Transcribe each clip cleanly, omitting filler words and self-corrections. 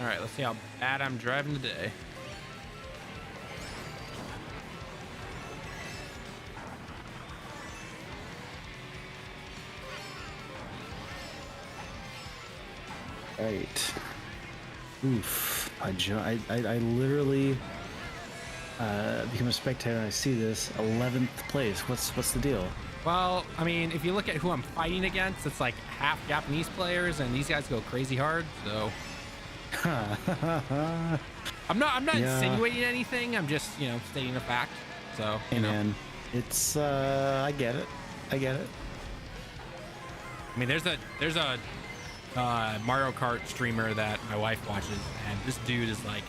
All right, let's see how bad I'm driving today. Right. Oof. I literally become a spectator and I see this 11th place. What's the deal? Well, I mean, if you look at who I'm fighting against, it's like half Japanese players, and these guys go crazy hard. So I'm not insinuating anything. I'm just stating a fact. So man, it's I get it. I mean, there's a Mario Kart streamer that my wife watches, and this dude is like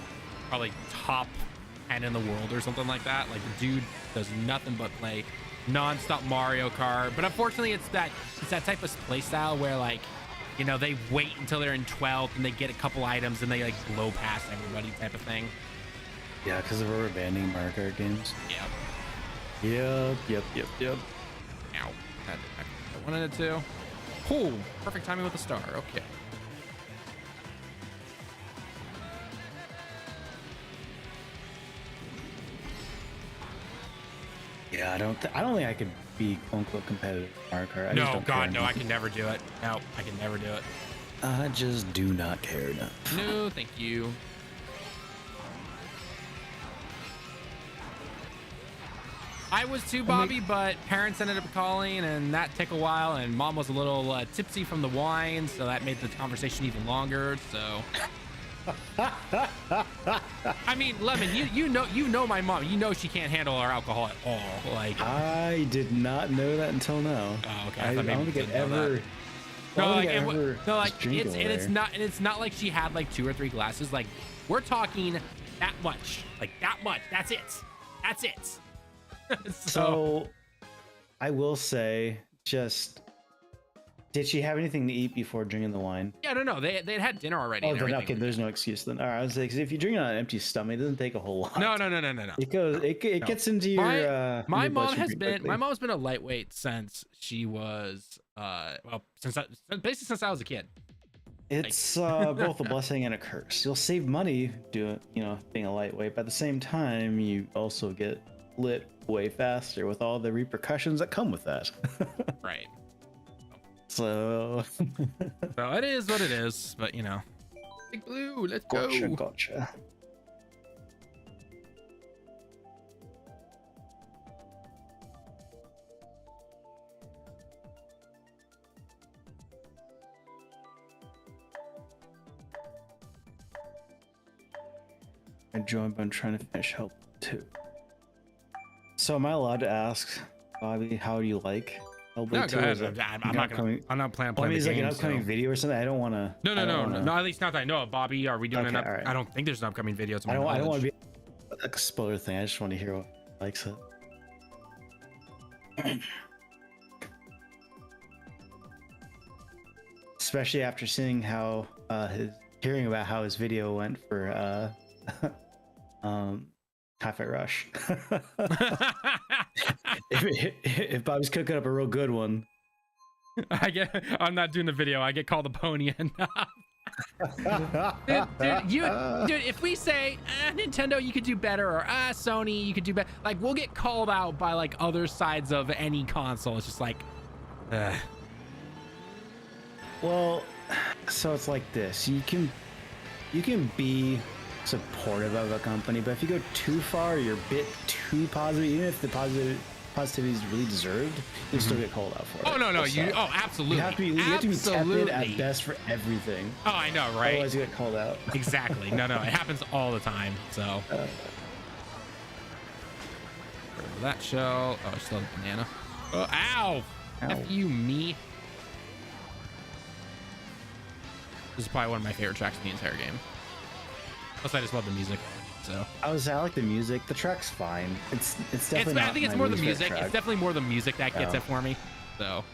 probably top 10 in the world or something like that. Like the dude does nothing but play non-stop Mario Kart, but unfortunately it's that type of play style where like they wait until they're in 12th and they get a couple items and they like blow past everybody type of thing. Yeah, because of rubber banding Mario Kart games. Yep. Yep. Ow. I wanted it to. Oh, perfect timing with the star. Okay. Yeah, I don't think I could be quote-unquote competitive in Mario Kart. No, God, no, I can never do it. No, I can never do it. I just do not care enough. No, thank you. I was too, Bobby, but parents ended up calling, and that took a while, and mom was a little tipsy from the wine, so that made the conversation even longer. So, I mean, Lemon, you know my mom. You know she can't handle our alcohol at all. Like, I did not know that until now. Oh, okay. I don't think it ever. No, like, it's not like she had like 2 or 3 glasses. Like, we're talking that much. Like that much. That's it. So I will say, did she have anything to eat before drinking the wine? Yeah, no, they had dinner already. Oh, then okay, there's no excuse then. All right, I was like, if you drink it on an empty stomach, it doesn't take a whole lot. No. It gets into your. My mom's been a lightweight since she was since I was a kid. It's both a blessing and a curse. You'll save money doing being a lightweight, but at the same time, you also get lit way faster with all the repercussions that come with that. Right. So it is what it is, but Big Blue, let's go. Gotcha. I joined, but I'm trying to finish help too. So am I allowed to ask, Bobby, how do you like Hellblade 2? No, go ahead. I'm not planning. Well, I mean, it's like an upcoming video or something. I don't want to. No. At least not that I know of. Bobby, are we doing right. I don't think there's an upcoming video. I don't want to be like a spoiler thing. I just want to hear what he likes it. Especially after seeing how hearing about how his video went for Cafe Rush. if Bobby's cooking up a real good one, I'm not doing the video. I get called a pony enough. dude, if we say Nintendo, you could do better, or Sony, you could do better, like we'll get called out by like other sides of any console. It's just like, well, so it's like this. You can be supportive of a company, but if you go too far, you're a bit too positive, even if the positivity is really deserved, you'll still get called out for it. No, absolutely. You have to be tepid at best for everything. Oh, I know, right? Otherwise you get called out. Exactly. No, it happens all the time. So that shell. Oh, I still have a banana. Oh, ow! F you, me. This is probably one of my favorite tracks in the entire game. Plus, I just love the music. So I like the music. The track's fine. It's definitely. I think it's more the music. It's definitely more the music that gets it for me. So.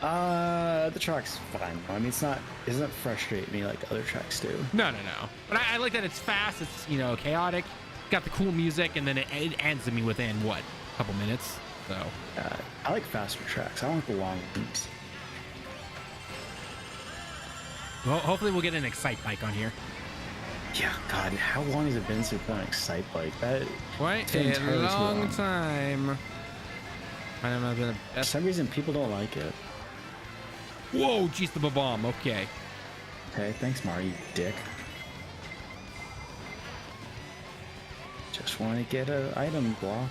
The track's fine. I mean, it doesn't frustrate me like other tracks do. No. But I like that it's fast. It's chaotic. Got the cool music, and then it ends me within a couple minutes. So. I like faster tracks. I don't like the long ones. Well, hopefully we'll get an Excite bike on here. Yeah, God, how long has it been since we put an Excite bike? That Quite a long time. I don't know. For some reason, people don't like it. Whoa, jeez, the bomb. Okay. Okay, thanks, Mario, you dick. Just want to get an item block.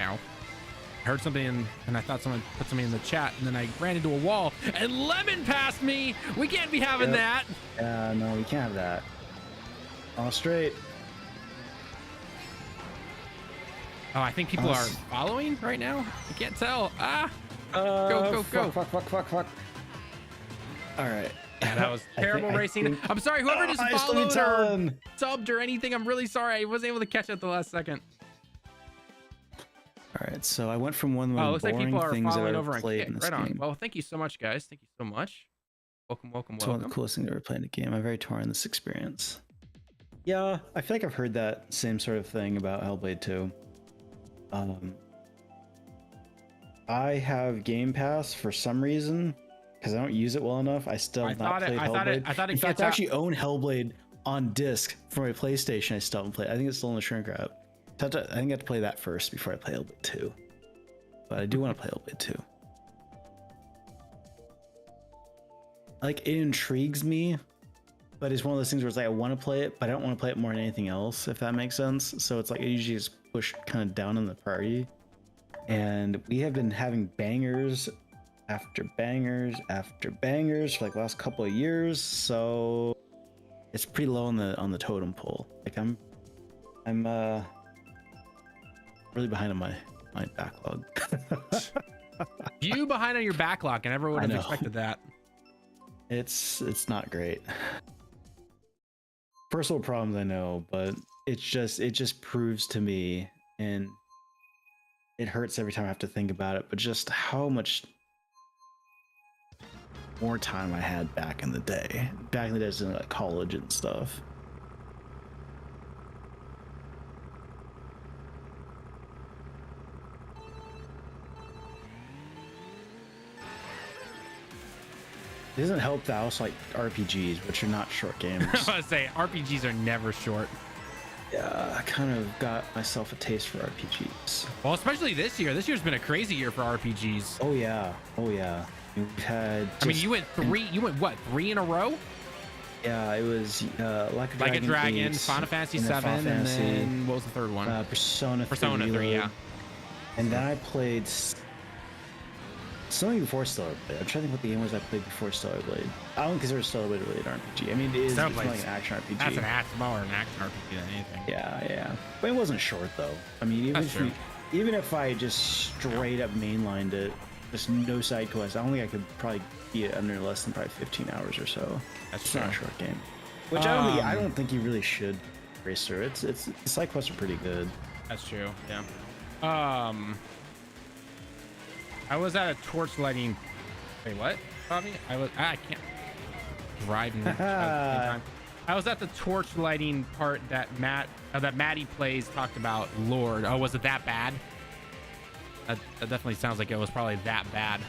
Ow. I heard something and I thought someone put something in the chat, and then I ran into a wall and Lemon passed me. We can't be having that. No, we can't have that. All straight. Oh, I think people are following right now. I can't tell. Go. Fuck. All right. Yeah, that was terrible racing. I'm sorry, whoever just followed or subbed or anything. I'm really sorry. I wasn't able to catch it at the last second. All right, so I went from one of the looks like people are following over and played in this right on. game. Well, thank you so much, guys. Thank you so much. Welcome. It's one of the coolest things I've ever played in a game. I'm very torn on this experience. Yeah, I feel like I've heard that same sort of thing about Hellblade 2. I have Game Pass for some reason because I don't use it well enough. I still have not played Hellblade. I thought it in fact, I actually own Hellblade on disc for my PlayStation. I still haven't played. I think it's still in the shrink wrap. I think I have to play that first before I play Hellblade 2. But I do want to play Hellblade 2. Like, it intrigues me, but it's one of those things where it's like I want to play it, but I don't want to play it more than anything else, if that makes sense. So it's like I usually just push kind of down in the priority. And we have been having bangers after bangers after bangers for like the last couple of years. So it's pretty low on the totem pole. Like I'm really behind on my backlog. You behind on your backlog. I never would have expected that. It's not great. Personal problems, I know, but it just proves to me, and it hurts every time I have to think about it, but just how much more time I had back in the day. Back in the days in like college and stuff. It doesn't help that I also like RPGs, which are not short games. I was about to say, RPGs are never short. Yeah, I kind of got myself a taste for RPGs. Well, especially this year. This year's been a crazy year for RPGs. Oh yeah. We've had. I mean, you went what, 3 in a row? Yeah, it was Like a Dragon, Final Fantasy 7, and then what was the third one? Persona 3, yeah. And then I played something before Stellar Blade. I'm trying to think what the game was I played before Stellar Blade. I don't consider Stellar Blade really an RPG. I mean, it's more like an action RPG. That's more an action RPG than anything. Yeah. But it wasn't short though. I mean, even if I just straight up mainlined it, just no side quests, I don't think I could probably be it under less than probably 15 hours or so. That's not a short game. Which I don't think you really should race through. The side quests are pretty good. That's true. Yeah. I was at a torch lighting. Wait, what, Bobby? I can't drive. I was at the torch lighting part that Maddie plays talked about Lord. Oh, was it that bad? That definitely sounds like it was probably that bad.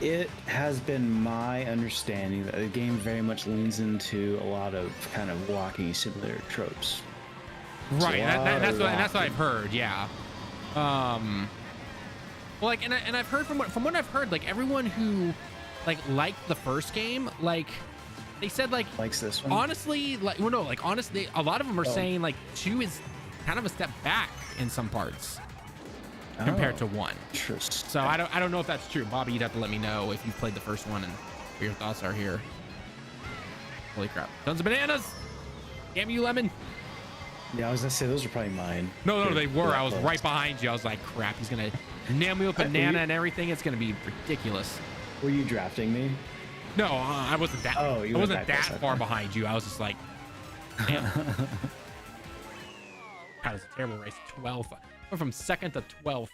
It has been my understanding that the game very much leans into a lot of kind of walking simulator tropes. Right, that's what I've heard. Yeah. Well, like, and I've heard from what I've heard, like everyone who liked the first game, like they said likes this one. Honestly, honestly, a lot of them are saying 2 is kind of a step back in some parts compared to 1. So I don't know if that's true. Bobby, you'd have to let me know if you've played the first one and what your thoughts are here. Holy crap! Tons of bananas! Damn you, Lemon! Yeah, I was gonna say those are probably mine. No, they were. I was right behind you. I was like, crap, he's gonna nail me with banana and everything. It's gonna be ridiculous. Were you drafting me? No, I wasn't that. I wasn't that far behind you. I was just like, damn. God, it's a terrible race. 12th. Went from 2nd to 12th.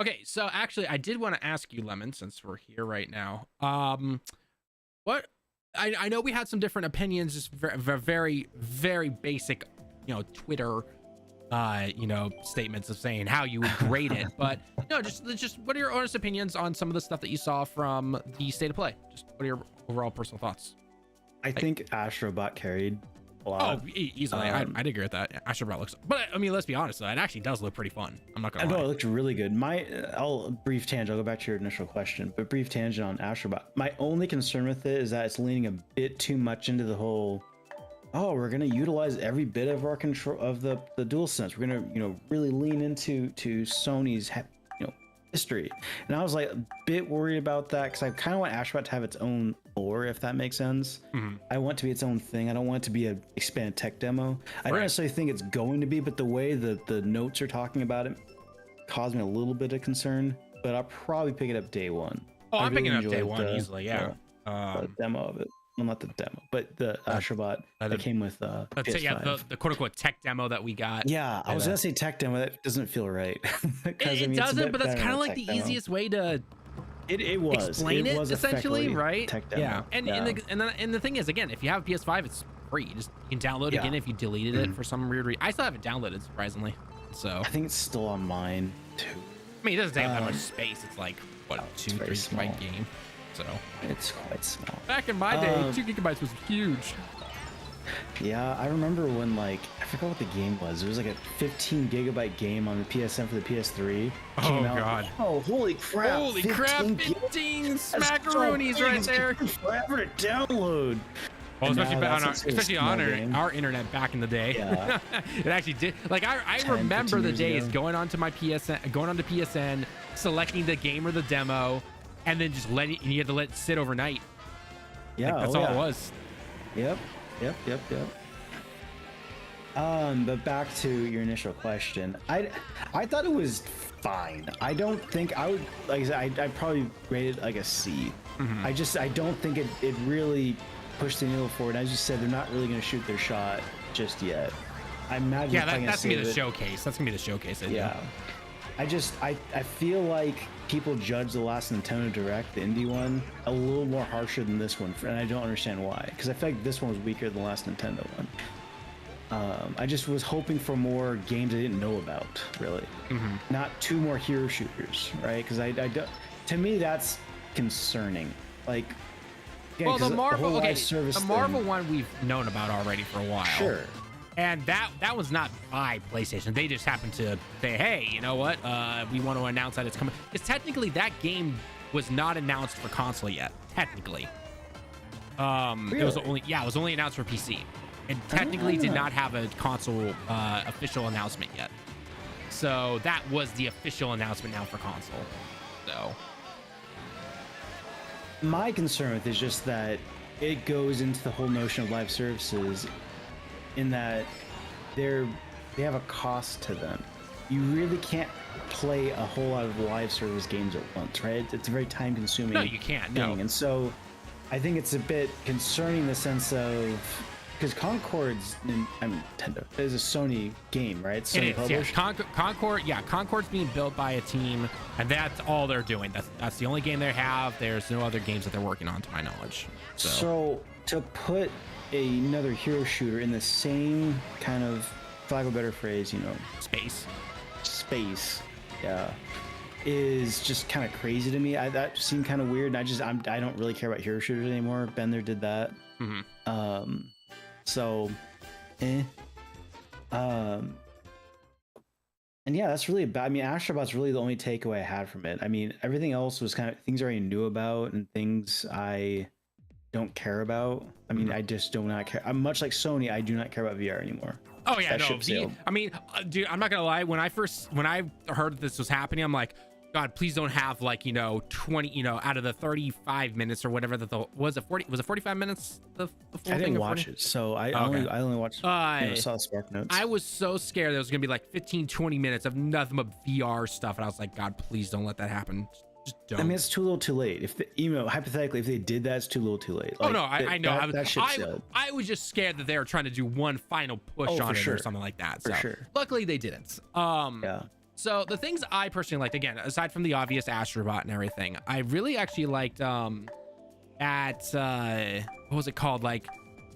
Okay, so actually, I did want to ask you, Lemon, since we're here right now. What? I know we had some different opinions, just very, very, very basic, Twitter statements of saying how you would grade it, but no, just what are your honest opinions on some of the stuff that you saw from the State of Play? Just what are your overall personal thoughts? I think Astrobot carried a lot. Oh, easily. I'd agree with that. Astrobot looks, but I mean, let's be honest, though, it actually does look pretty fun. I'm not gonna lie. No, it looked really good. I'll brief tangent. I'll go back to your initial question, but brief tangent on Astrobot. My only concern with it is that it's leaning a bit too much into the whole, oh, we're gonna utilize every bit of our control of the DualSense. We're gonna, really lean into Sony's history. And I was like a bit worried about that because I kind of want Astrobot to have its own lore, if that makes sense. I want it to be its own thing. I don't want it to be an expanded tech demo. I don't necessarily think it's going to be, but the way that the notes are talking about it caused me a little bit of concern. But I'll probably pick it up day one. Oh, I'm picking it up day one easily. Yeah. The demo of it. Well, not the demo, but the Astrobot that came with PS5. Yeah, the quote-unquote tech demo that we got. Yeah, I was gonna say tech demo. That doesn't feel right. It doesn't, but that's kind of like the easiest way to explain it essentially, right? Tech demo. Yeah, and the thing is, again, if you have a PS5, it's free. You can download it again if you deleted it for some weird reason. I still have it downloaded, surprisingly. So I think it's still on mine too. I mean, it doesn't take that much space. It's like what, 2-3 GB game. So it's quite small. Back in my day, 2 GB was huge. Yeah, I remember when I forgot what the game was. It was like a 15 GB game on the PSN for the PS3. Oh god! Oh, holy crap! Holy crap! 15 smackaroonies right there. Forever to download. Well, especially on our internet back in the day. Yeah. It actually did. Like I remember the days going onto PSN, selecting the game or the demo, and then just you had to let it sit overnight. Yeah, that's all it was. Yep. But back to your initial question, I thought it was fine. I don't think I would, like I said, I'd probably rate it like a C. I don't think it really pushed the needle forward. As you said, they're not really going to shoot their shot just yet. I imagine. Yeah, that's gonna be the showcase. That's gonna be the showcase. Yeah. I feel like people judge the last Nintendo Direct, the indie one, a little more harsher than this one, and I don't understand why. Because I feel like this one was weaker than the last Nintendo one. I just was hoping for more games I didn't know about, really. Not 2 more hero shooters, right? Because to me that's concerning. Like, again, well, the Marvel thing, one we've known about already for a while. Sure. And that was not by PlayStation. They just happened to say, hey, you know what? We want to announce that it's coming. Because technically that game was not announced for console yet. Technically. Really? It was only announced for PC. It technically did not have a console official announcement yet. So that was the official announcement now for console. So my concern with it is just that it goes into the whole notion of live services, in that they have a cost to them. You really can't play a whole lot of live service games at once, right? It's a very time consuming No, you can't. thing. No. And so I think it's a bit concerning in the sense of, because Concord's Nintendo is a Sony game, right? Sony published. Yeah. Concord's being built by a team, and that's all they're doing. That's the only game they have. There's no other games that they're working on, to my knowledge. So to put another hero shooter in the same kind of, for lack of a better phrase, space, yeah, is just kind of crazy to me. That seemed kind of weird, and I don't really care about hero shooters anymore. Bender did that. So, and yeah, that's really bad. I mean, Astrobot's really the only takeaway I had from it. I mean, everything else was kind of things I already knew about and things I don't care about. I mean, I just do not care. I'm much like Sony. I do not care about VR anymore. Oh yeah, no. I mean, dude, I'm not gonna lie. When I heard this was happening, I'm like, God, please don't have 20, out of the 35 minutes or whatever was it 45 minutes? The full I didn't thing watch it, so I only watched. Saw the spark notes. I was so scared there was gonna be 15-20 minutes of nothing but VR stuff, and I was like, God, please don't let that happen. Just don't. I mean, it's too little, too late. If hypothetically, if they did that, it's too little, too late. I know. I was just scared that they were trying to do one final push on it or something like that. So luckily they didn't. Yeah. So the things I personally liked, again, aside from the obvious Astrobot and everything, I really actually liked what was it called?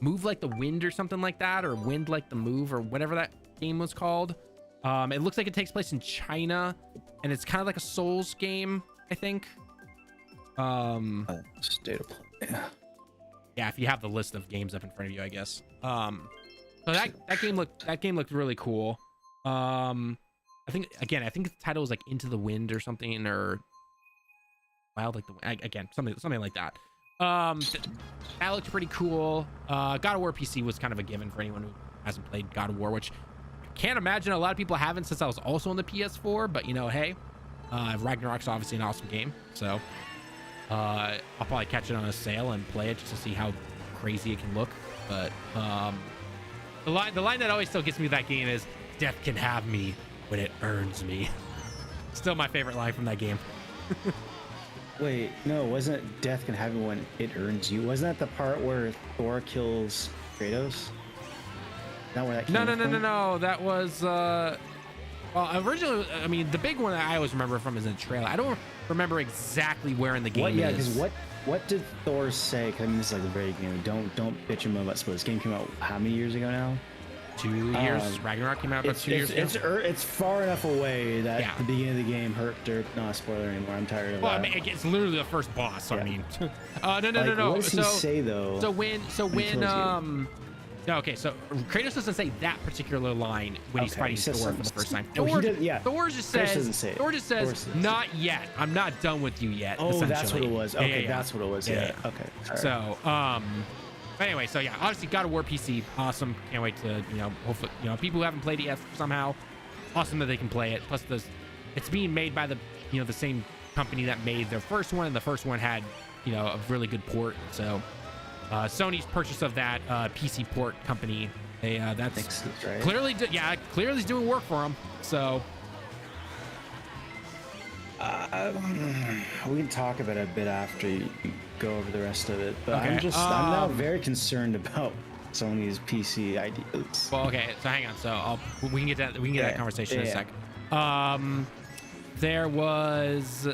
Move Like the Wind or something like that, or Wind Like the Move, or whatever that game was called. It looks like it takes place in China, and it's kind of like a Souls game, I think. State of play. Yeah, if you have the list of games up in front of you, I guess. So that game looked really cool. I think the title was like Into the Wind or something, or Wild Like the Wind. Again, something like that. That looked pretty cool. God of War PC was kind of a given for anyone who hasn't played God of War, which I can't imagine a lot of people haven't, since I was also on the PS4. But hey, Ragnarok's obviously an awesome game, so I'll probably catch it on a sale and play it just to see how crazy it can look. But the line that always still gets me with that game is, "Death can have me when it earns me." Still my favorite line from that game. Wait, no, wasn't it Death can have you when it earns you? Wasn't that the part where Thor kills Kratos? Not where that came from? No. That was well, originally, I mean, the big one that I always remember from is in the trailer. I don't remember exactly where in the game it is. Because what did Thor say? 'Cause I mean, this is like a very game. Don't bitch him about spoilers. This game came out how many years ago now? 2 years. Ragnarok came out about 2 years ago. It's far enough away that the beginning of the game hurt. Not a spoiler anymore. I'm tired of that. I mean, it's literally the first boss. So I mean, no. What does he say though? So okay, so Kratos doesn't say that particular line when he's fighting Thor for the first time. Thor just says, "Not yet. I'm not done with you yet." Oh, that's what it was. Okay, that's what it was. Yeah. Okay. Sorry. So, anyway, so yeah, obviously God of War PC, awesome. Can't wait to, hopefully, people who haven't played it yet somehow, awesome that they can play it. Plus, it's being made by the same company that made their first one, and the first one had, a really good port. So, Sony's purchase of that PC port company, that's right. clearly is doing work for them. So. We can talk about it a bit after you go over the rest of it, but okay. I'm now very concerned about Sony's PC ideas. Well, okay, so hang on. So we can get that conversation in a sec. There was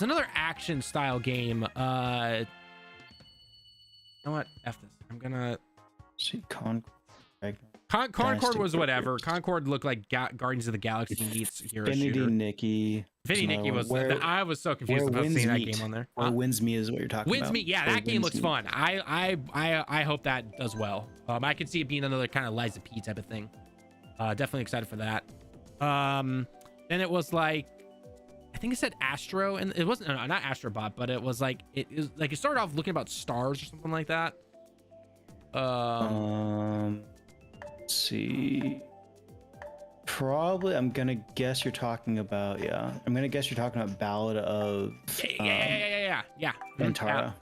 another action style game. You know what? F this. I'm gonna see Concord. Concord was whatever. Concord looked like Guardians of the Galaxy meets Hero Shooter. Nikki was. I was so confused about seeing that game on there. Or Wins Me is what you're talking about. Wins Me, yeah, that game looks fun. I hope that does well. I could see it being another kind of Liza P type of thing. Definitely excited for that. Then it was like, I think it said Astro, and it wasn't not Astrobot, but it was like it started off looking about stars or something like that. Let's see. Probably, I'm gonna guess you're talking about Ballad of Antara.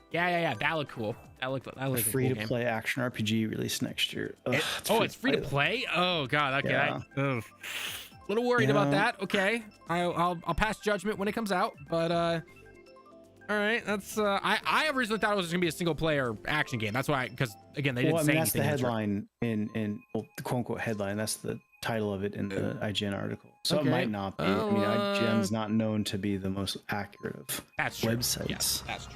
That looked cool. That looked free to play action RPG released next year. It's free to play. Oh god, okay. Yeah. Little worried about that. Okay, I'll pass judgment when it comes out, but all right, that's I originally thought it was just gonna be a single player action game. That's why, because again, they didn't say that's anything. That's the headline in the quote unquote headline. That's the title of it in the IGN article. So it might not be. I mean, IGN's not known to be the most accurate of websites. Yes, that's true.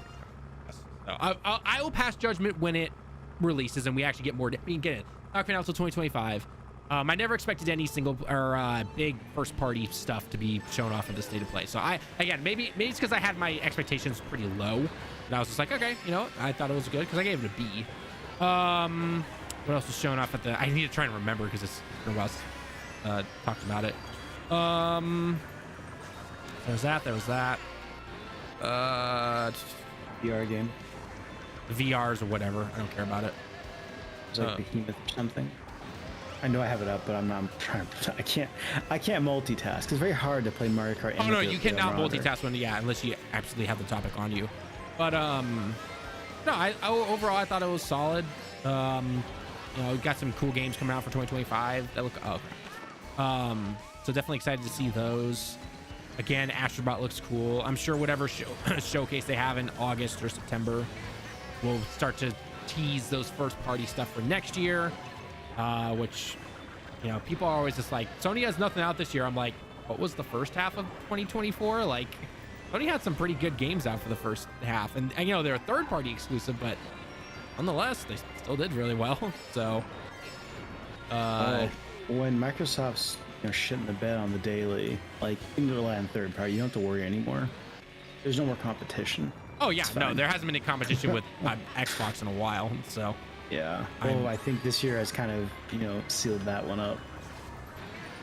So I will pass judgment when it releases and we actually get more. We can get it. Not coming out until 2025. I never expected any single or big first party stuff to be shown off in the state of play. So maybe it's because I had my expectations pretty low, and I was just like, okay, I thought it was good because I gave it a B. What else was shown off at the? I need to try and remember because it's been a while since talked about it. There was that. VR game. VRs or whatever. I don't care about it. It's like Behemoth or something. I know I have it up, but I'm trying to. I can't multitask. It's very hard to play Mario Kart. Oh no, you cannot multitask unless you absolutely have the topic on you. But no, overall I thought it was solid. We got some cool games coming out for 2025 that look. So definitely excited to see those. Again, Astrobot looks cool. I'm sure whatever showcase they have in August or September will start to tease those first party stuff for next year. Which, people are always just like, Sony has nothing out this year. I'm like, what was the first half of 2024? Like, Sony had some pretty good games out for the first half. And they're a third party exclusive, but nonetheless, they still did really well. So, when Microsoft's shitting the bed on the daily, like you can rely on third party. You don't have to worry anymore. There's no more competition. Oh yeah, no, there hasn't been any competition with Xbox in a while, so yeah. Well, I think this year has kind of sealed that one up.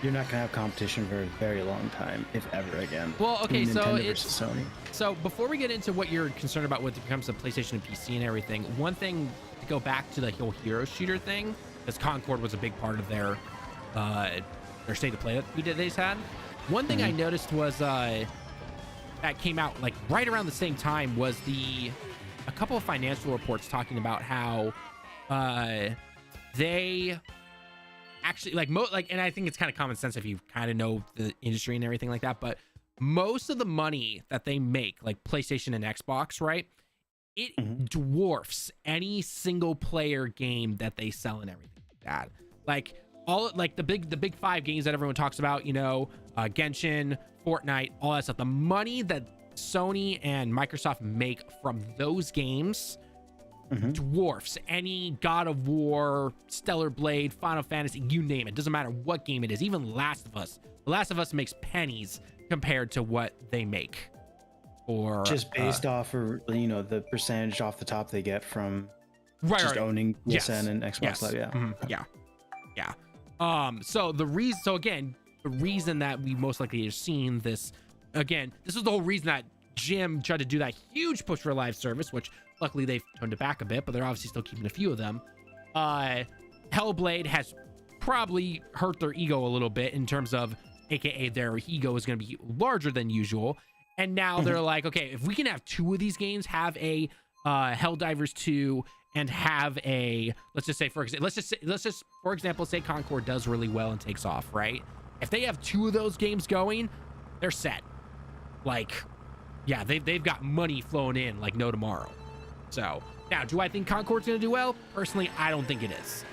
You're not gonna have competition for a very long time, if ever again. Well, okay, so Nintendo it's versus Sony. So before we get into what you're concerned about when it comes to PlayStation and PC and everything, one thing to go back to the whole hero shooter thing, because Concord was a big part of their state of play that they had. One thing I noticed was that came out like right around the same time was a couple of financial reports talking about how they actually and I think it's kind of common sense if you kind of know the industry and everything like that, but most of the money that they make, like PlayStation and Xbox, right, it dwarfs any single player game that they sell and everything like that. Like all like the big five games that everyone talks about, Genshin, Fortnite, all that stuff. The money that Sony and Microsoft make from those games dwarfs any God of War, Stellar Blade, Final Fantasy, you name it. Doesn't matter what game it is. Even Last of Us. The Last of Us makes pennies compared to what they make. Or just based off of the percentage off the top they get from owning PSN and Xbox Live. So the reason that we most likely have seen this again, this is the whole reason that Jim tried to do that huge push for a live service, which luckily they've toned it back a bit, but they're obviously still keeping a few of them. Hellblade has probably hurt their ego a little bit in terms of, aka their ego is going to be larger than usual. And now they're like, okay, if we can have two of these games, have a Helldivers 2 and have a, let's just for example, say Concord does really well and takes off, right? If they have two of those games going, they're set. Like, yeah, they've got money flowing in like no tomorrow. So now, do I think Concord's going to do well? Personally, I don't think it is.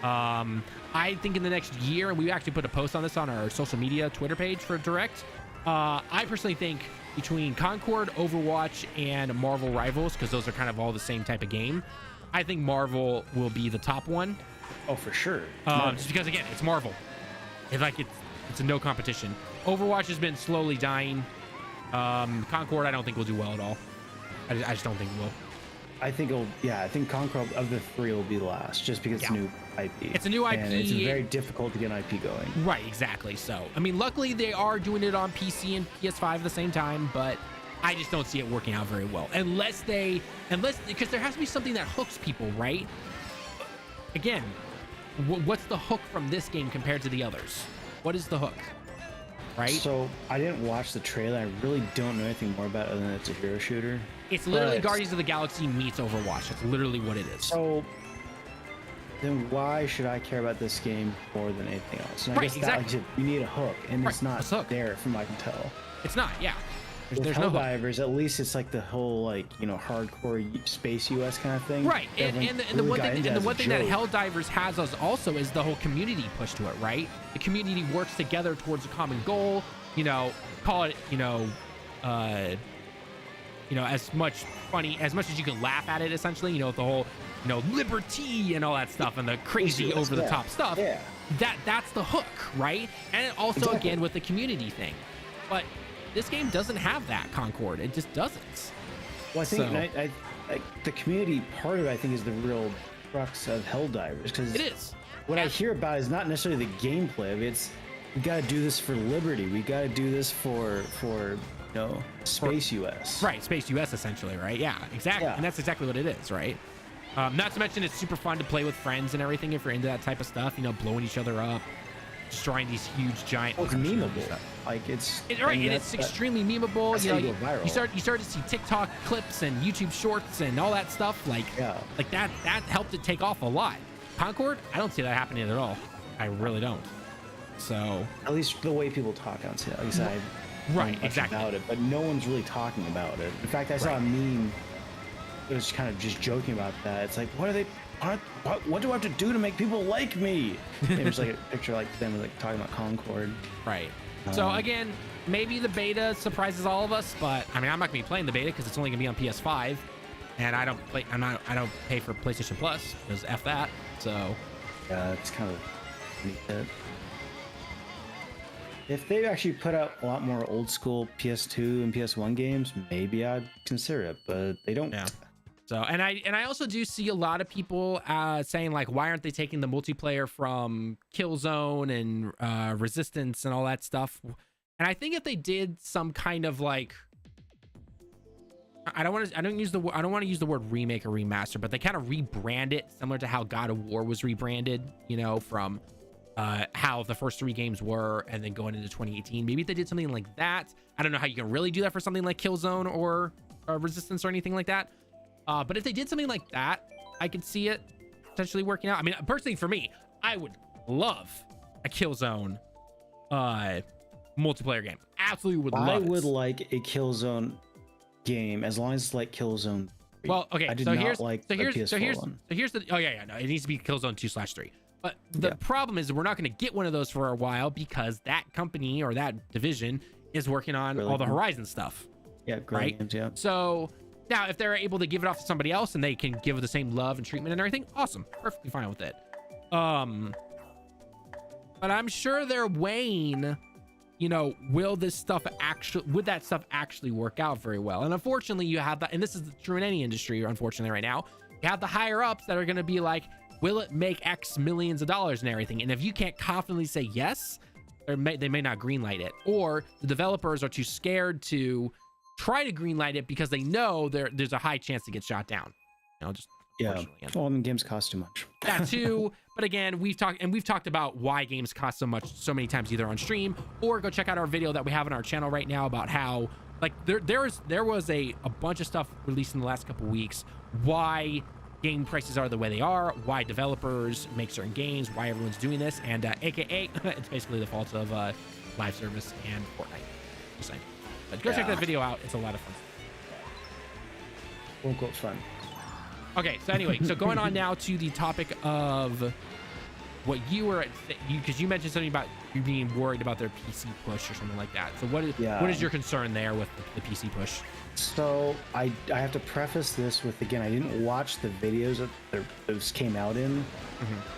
I think in the next year, and we actually put a post on this on our social media Twitter page for Direct. I personally think between Concord, Overwatch, and Marvel Rivals, because those are kind of all the same type of game, I think Marvel will be the top one. Oh, for sure. Just because, again, it's Marvel. It's a no competition. Overwatch has been slowly dying. Concord, I don't think will do well at all. I just don't think it will. I think Concord of the three will be last, just because it's new IP. It's a new IP. And it's very difficult to get an IP going. Right, exactly. So, I mean, luckily they are doing it on PC and PS5 at the same time, but I just don't see it working out very well. Unless because there has to be something that hooks people, right? Again, what's the hook from this game compared to the others? What is the hook? Right? So, I didn't watch the trailer. I really don't know anything more about it other than it's a hero shooter. It's literally Guardians of the Galaxy meets Overwatch. That's literally what it is. So, then why should I care about this game more than anything else? And I guess exactly. You need a hook, and it's not there from what I can tell. It's not, yeah. There's no Helldivers, at least it's like the whole hardcore space US kind of thing. Right, and the one thing that Helldivers has us also is the whole community push to it, right? The community works together towards a common goal. Call it as much as you can laugh at it, essentially. The whole liberty and all that stuff and the crazy over the top stuff. Yeah. That's the hook, right? And also again with the community thing, but this game doesn't have that, Concord. It just doesn't. Well, I think the community part of it, I think, is the real crux of Helldivers, because it is. What I hear about is not necessarily the gameplay of it. It's we got to do this for liberty. We got to do this for Space US. Right, Space US essentially, right? Yeah, exactly. Yeah. And that's exactly what it is, right? Not to mention it's super fun to play with friends and everything if you're into that type of stuff, blowing each other up, destroying these huge giant. It's memeable. Like it's extremely memeable. You start to see TikTok clips and YouTube shorts and all that stuff. Like that helped it take off a lot. Concord, I don't see that happening at all. I really don't. So at least the way people talk, I don't see that. At least right, exactly. About it, but no one's really talking about it. In fact, I saw a meme. It was kind of just joking about that. It's like, what do I have to do to make people like me? And it was like a picture like them talking about Concord. Right. So again, maybe the beta surprises all of us, but I mean, I'm not gonna be playing the beta because it's only gonna be on PS5, and I don't pay for PlayStation Plus because F that. So yeah, it's kind of If they actually put out a lot more old school PS2 and PS1 games, maybe I'd consider it, but they don't. Yeah. So, and I also do see a lot of people saying like, why aren't they taking the multiplayer from Killzone and Resistance and all that stuff? And I think if they did some kind of like, I don't want to use the word remake or remaster, but they kind of rebrand it similar to how God of War was rebranded, you know, from how the first 3 games were, and then going into 2018. Maybe if they did something like that. I don't know how you can really do that for something like Killzone or Resistance or anything like that. But if they did something like that, I could see it potentially working out. I mean, personally for me, I would love a Killzone multiplayer game. Absolutely would love it. I would like a Killzone game as long as it's like Killzone 3. Well, okay, I did so not here's like so the here's PS4 so here's one. so here's the no, it needs to be Killzone 2/3. But the problem is we're not going to get one of those for a while because that company or that division is working on all the Horizon stuff. Yeah, great games, yeah. So now if they're able to give it off to somebody else and they can give it the same love and treatment and everything, awesome, perfectly fine with it. But I'm sure they're weighing, you know, would that stuff actually work out very well? And unfortunately you have that, and this is true in any industry, unfortunately right now, you have the higher ups that are going to be like, will it make X millions of dollars and everything? And if you can't confidently say yes, they may not greenlight it, or the developers are too scared to try to greenlight it because they know there's a high chance to get shot down. You know, just well, I mean, games cost too much. That too. But again, we've talked about why games cost so many times, either on stream or go check out our video that we have on our channel right now about how like there was a bunch of stuff released in the last couple weeks, why game prices are the way they are, why developers make certain games, why everyone's doing this, and aka it's basically the fault of live service and Fortnite. Just saying. But go check that video out. It's a lot of fun. Quote unquote fun. Okay, so anyway, so going on now to the topic of what you were because you mentioned something about you being worried about their PC push or something like that. So what is your concern there with the PC push? So I have to preface this with, again, I didn't watch the videos that those came out in,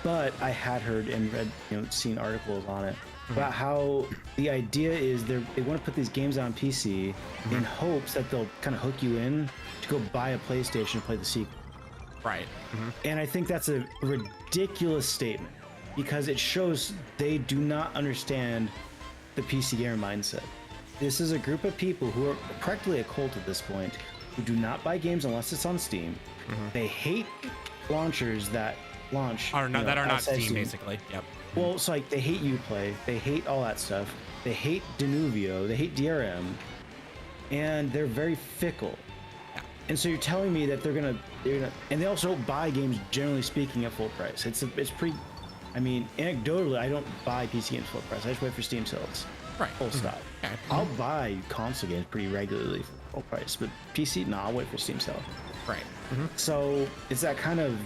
but I had heard and read, seen articles on it about how the idea is they want to put these games on PC in hopes that they'll kind of hook you in to go buy a PlayStation and play the sequel. Right. And I think that's a ridiculous statement because it shows they do not understand the PC gamer mindset. This is a group of people who are practically a cult at this point, who do not buy games unless it's on Steam. They hate launchers that launch that are not Steam, basically. Yep. Well, it's like they hate Uplay, they hate all that stuff, they hate Denuvio, they hate DRM, and they're very fickle. Yeah. And so you're telling me that they're gonna, and they also don't buy games generally speaking at full price. It's pretty. I mean, anecdotally, I don't buy PC games full price. I just wait for Steam sales. Right. Full stop. Okay. I'll buy console games pretty regularly for full price, but PC, I'll wait for Steam sale. Right. So it's that kind of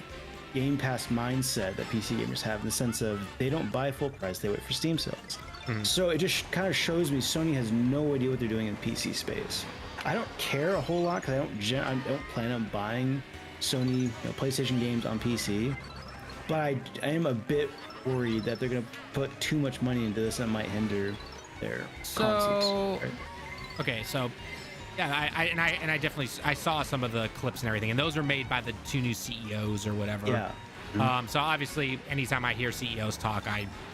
Game Pass mindset that PC gamers have in the sense of they don't buy full price, they wait for Steam sales. So it just kind of shows me Sony has no idea what they're doing in the PC space. I don't care a whole lot because I don't plan on buying Sony PlayStation games on PC, but I am a bit worried that they're going to put too much money into this that might hinder their consoles. Right? Okay, so yeah, I definitely saw some of the clips and everything, and those are made by the 2 new CEOs or whatever. Yeah. So obviously, anytime I hear CEOs talk,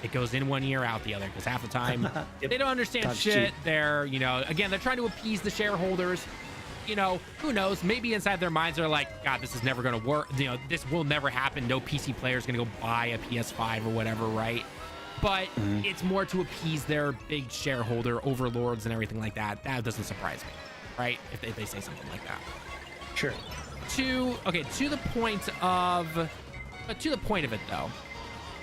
it goes in one ear out the other because half the time they don't understand shit. Cheap. They're again, they're trying to appease the shareholders. Who knows? Maybe inside their minds they're like, God, this is never going to work. This will never happen. No PC player is going to go buy a PS5 or whatever, right? But it's more to appease their big shareholder overlords and everything like that. That doesn't surprise me, right? If they say something like that. Sure. To the point of it though,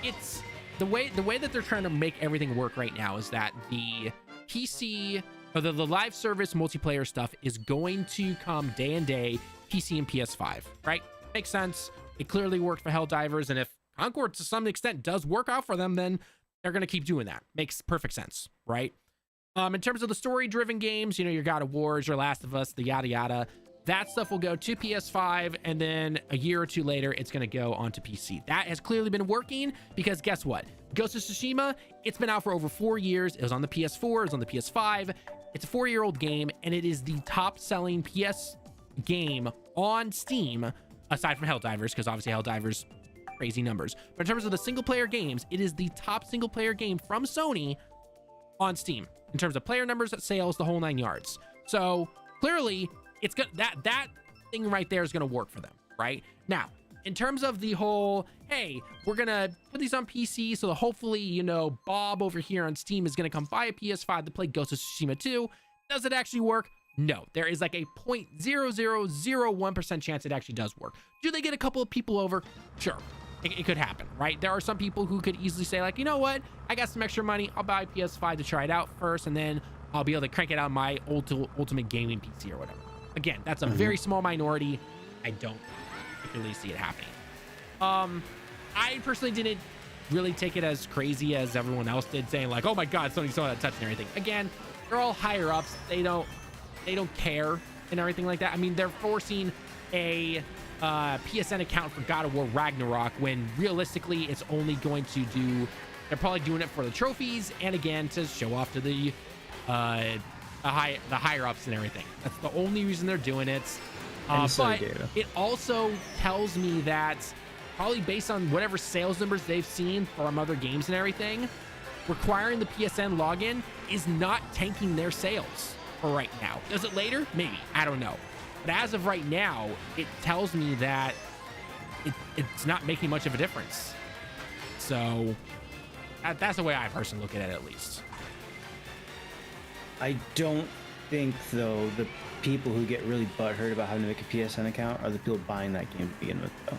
it's the way that they're trying to make everything work right now is that the PC or the live service multiplayer stuff is going to come day and day PC and PS5, right? Makes sense. It clearly worked for Helldivers, and if Concord to some extent does work out for them, then they're going to keep doing that. Makes perfect sense, right? In terms of the story-driven games, your God of Wars, your Last of Us, the yada yada, that stuff will go to PS5, and then a year or two later, it's going to go onto PC. That has clearly been working because guess what? Ghost of Tsushima, it's been out for over 4 years. It was on the PS4, it was on the PS5. It's a 4-year-old game, and it is the top-selling PS game on Steam, aside from Helldivers, because obviously Helldivers, crazy numbers. But in terms of the single-player games, it is the top single-player game from Sony on Steam in terms of player numbers, sales, the whole 9 yards. So clearly, it's good. That thing right there is going to work for them, right? Now, in terms of the whole, hey, we're going to put these on PC, so hopefully, you know, Bob over here on Steam is going to come buy a PS5 to play Ghost of Tsushima 2. Does it actually work? No. There is like a 0.0001% chance it actually does work. Do they get a couple of people over? Sure. It could happen, right? There are some people who could easily say, like, you know what? I got some extra money. I'll buy a PS5 to try it out first, and then I'll be able to crank it out on my ultimate gaming PC or whatever. Again, that's a very small minority. I don't particularly see it happening. I personally didn't really take it as crazy as everyone else did, saying like, oh my God, Sony's so out of touch and everything. Again, they're all higher ups. They don't care and everything like that. I mean, they're forcing a PSN account for God of War Ragnarok when realistically it's only going to do, they're probably doing it for the trophies and again to show off to the higher ups and everything. That's the only reason they're doing it. But it also tells me that probably based on whatever sales numbers they've seen from other games and everything, requiring the PSN login is not tanking their sales for right now. Does it later? Maybe. I don't know. But as of right now, it tells me that it's not making much of a difference. So that's the way I personally look at it, at least. I don't think, though, the people who get really butthurt about having to make a PSN account are the people buying that game to begin with, though.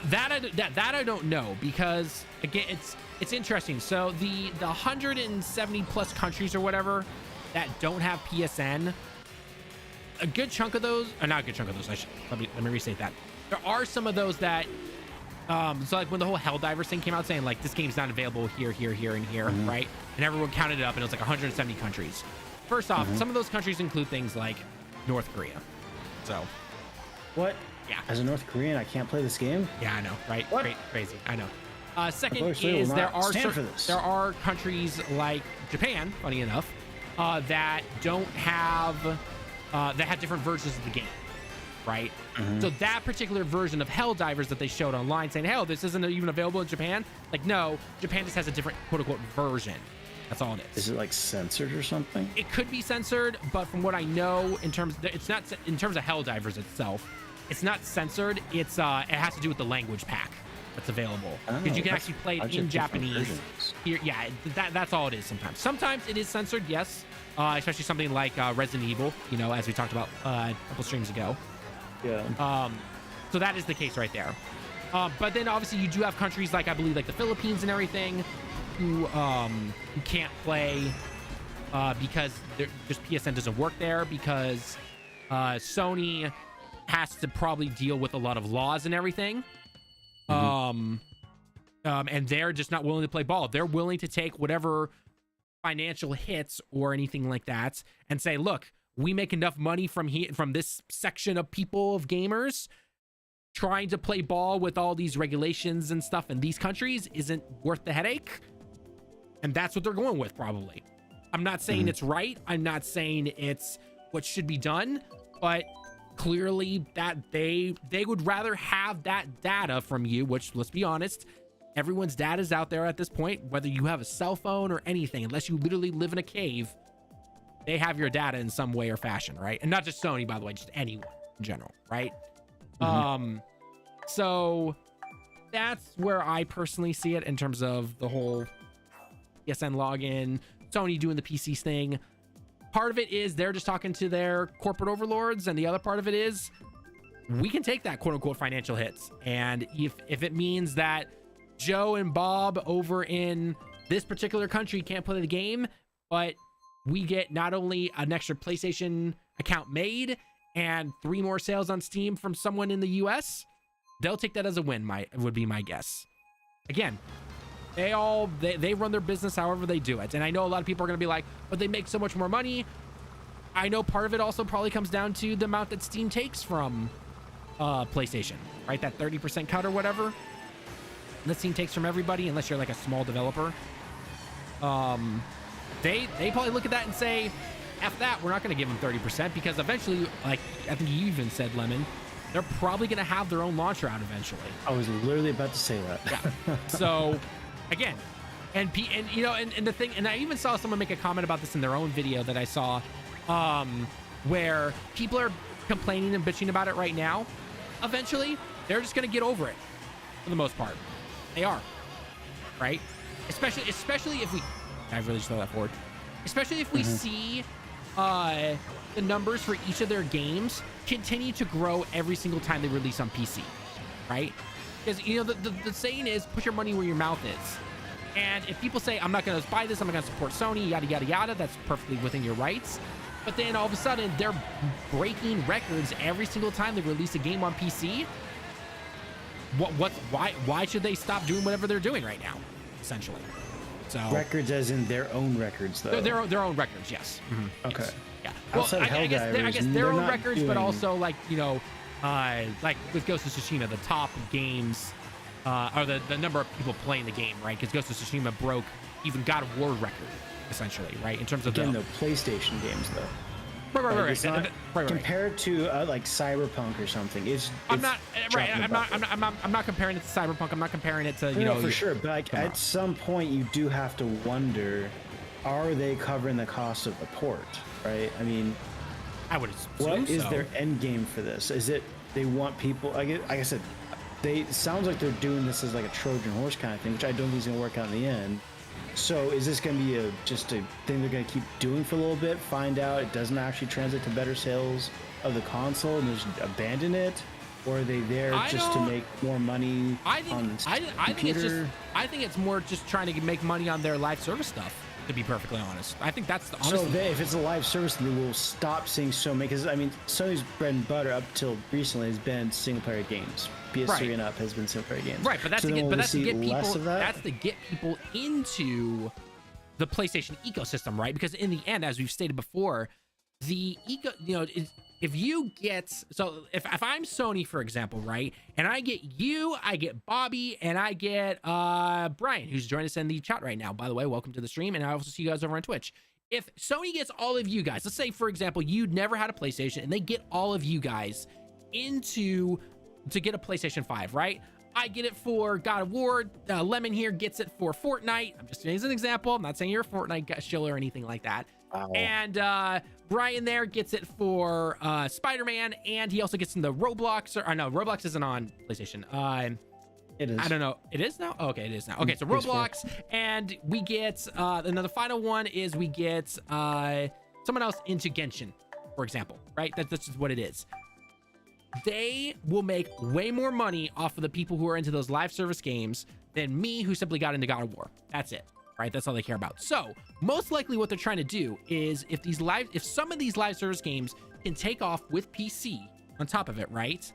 That I don't know, because again, it's interesting. So the 170 plus countries or whatever that don't have PSN, a good chunk of those, or not a good chunk of those, let me restate that. There are some of those that so like when the whole Helldivers thing came out saying like this game's not available here, and here, right? And everyone counted it up and it was like 170 countries. First off, some of those countries include things like North Korea. So what? Yeah. As a North Korean, I can't play this game? Yeah, I know, right? What? crazy. I know. Second Unfortunately, is there are countries like Japan, funny enough, that don't have that have different versions of the game, right? So that particular version of Helldivers that they showed online saying, hell, this isn't even available in Japan. Like, no, Japan just has a different quote unquote version. That's all it is. Is it like censored or something? It could be censored, but from what I know, in terms of Helldivers itself, it's not censored. It's it has to do with the language pack that's available, because you can actually play it in Japanese. Here, yeah, that's all it is. Sometimes it is censored, yes, especially something like Resident Evil, you know, as we talked about a couple streams ago. Yeah. So that is the case right there. But then obviously you do have countries like, I believe, like the Philippines and everything, who can't play because just PSN doesn't work there, because Sony has to probably deal with a lot of laws and everything. And they're just not willing to play ball. They're willing to take whatever financial hits or anything like that and say, look, we make enough money from this section of people, of gamers, trying to play ball with all these regulations and stuff in these countries isn't worth the headache. And that's what they're going with, probably. I'm not saying it's right. I'm not saying it's what should be done, but clearly that they would rather have that data from you, which, let's be honest, everyone's data is out there at this point, whether you have a cell phone or anything, unless you literally live in a cave, they have your data in some way or fashion, right? And not just Sony, by the way, just anyone in general, right? So that's where I personally see it in terms of the whole PSN login, Sony doing the PCs thing. Part of it is they're just talking to their corporate overlords, and the other part of it is we can take that quote unquote financial hits. And if it means that Joe and Bob over in this particular country can't play the game, but we get not only an extra PlayStation account made and 3 more sales on Steam from someone in the US, they'll take that as a win, would be my guess. Again, they run their business however they do it. And I know a lot of people are going to be like, but they make so much more money. I know part of it also probably comes down to the amount that Steam takes from PlayStation, right? That 30% cut or whatever that Steam takes from everybody, unless you're like a small developer. They probably look at that and say, F that, we're not going to give them 30%, because eventually, like I think you even said, Lemon, they're probably going to have their own launcher out eventually. I was literally about to say that. Yeah. So again, and you know, and the thing, and I even saw someone make a comment about this in their own video that I saw, where people are complaining and bitching about it right now. Eventually, they're just going to get over it for the most part. They are, right? Especially if we, I really just throw that forward. Especially if we see the numbers for each of their games continue to grow every single time they release on PC, right? Because, you know, the saying is, put your money where your mouth is. And if people say, I'm not going to buy this, I'm not going to support Sony, yada, yada, yada, that's perfectly within your rights. But then all of a sudden, they're breaking records every single time they release a game on PC. Why should they stop doing whatever they're doing right now, essentially? So records as in their own records, though. Their own records, yes. Okay. Yes. Yeah. Outside Well, I guess their own records, but also, like, you know, like with Ghost of Tsushima, the top games, or the number of people playing the game, right? Because Ghost of Tsushima broke even God of War record, essentially, right? In terms of the PlayStation games, though. Right. Compared to like Cyberpunk or something, I'm not comparing it to Cyberpunk. I'm not comparing it to, you know, for sure. But like at some point, you do have to wonder, are they covering the cost of the port? Right? I mean, I would assume what is their end game for this? Is it they want people? Like I said, it sounds like they're doing this as like a Trojan horse kind of thing, which I don't think is going to work out in the end. So is this going to be just a thing they're going to keep doing for a little bit, find out it doesn't actually translate to better sales of the console and just abandon it? Or are they there just to make more money on computer? I think it's more just trying to make money on their live service stuff, to be perfectly honest. I think that's the honest. So if it's a live service, they will stop seeing so many, because I mean, Sony's bread and butter up till recently has been single player games. PS3 and up has been single player games. Right, but that's to get people into the PlayStation ecosystem, right? Because in the end, as we've stated before, if you get, so if I'm Sony, for example, right, and I get you, I get Bobby, and I get Brian, who's joined us in the chat right now. By the way, welcome to the stream, and I also see you guys over on Twitch. If Sony gets all of you guys, let's say, for example, you'd never had a PlayStation, and they get all of you guys to get a PlayStation 5, right? I get it for God of War. Lemon here gets it for Fortnite. I'm just using an example. I'm not saying you're a Fortnite shill or anything like that. Wow. And Brian there gets it for Spider-Man, and he also gets in the Roblox. Or no, Roblox isn't on PlayStation. It is. I don't know. It is now? Okay, it is now. Okay, so Roblox, and we get, and then the final one is we get someone else into Genshin, for example, right? That's just what it is. They will make way more money off of the people who are into those live service games than me, who simply got into God of War. That's it, right? That's all they care about. So most likely what they're trying to do is if some of these live service games can take off with PC on top of it, right?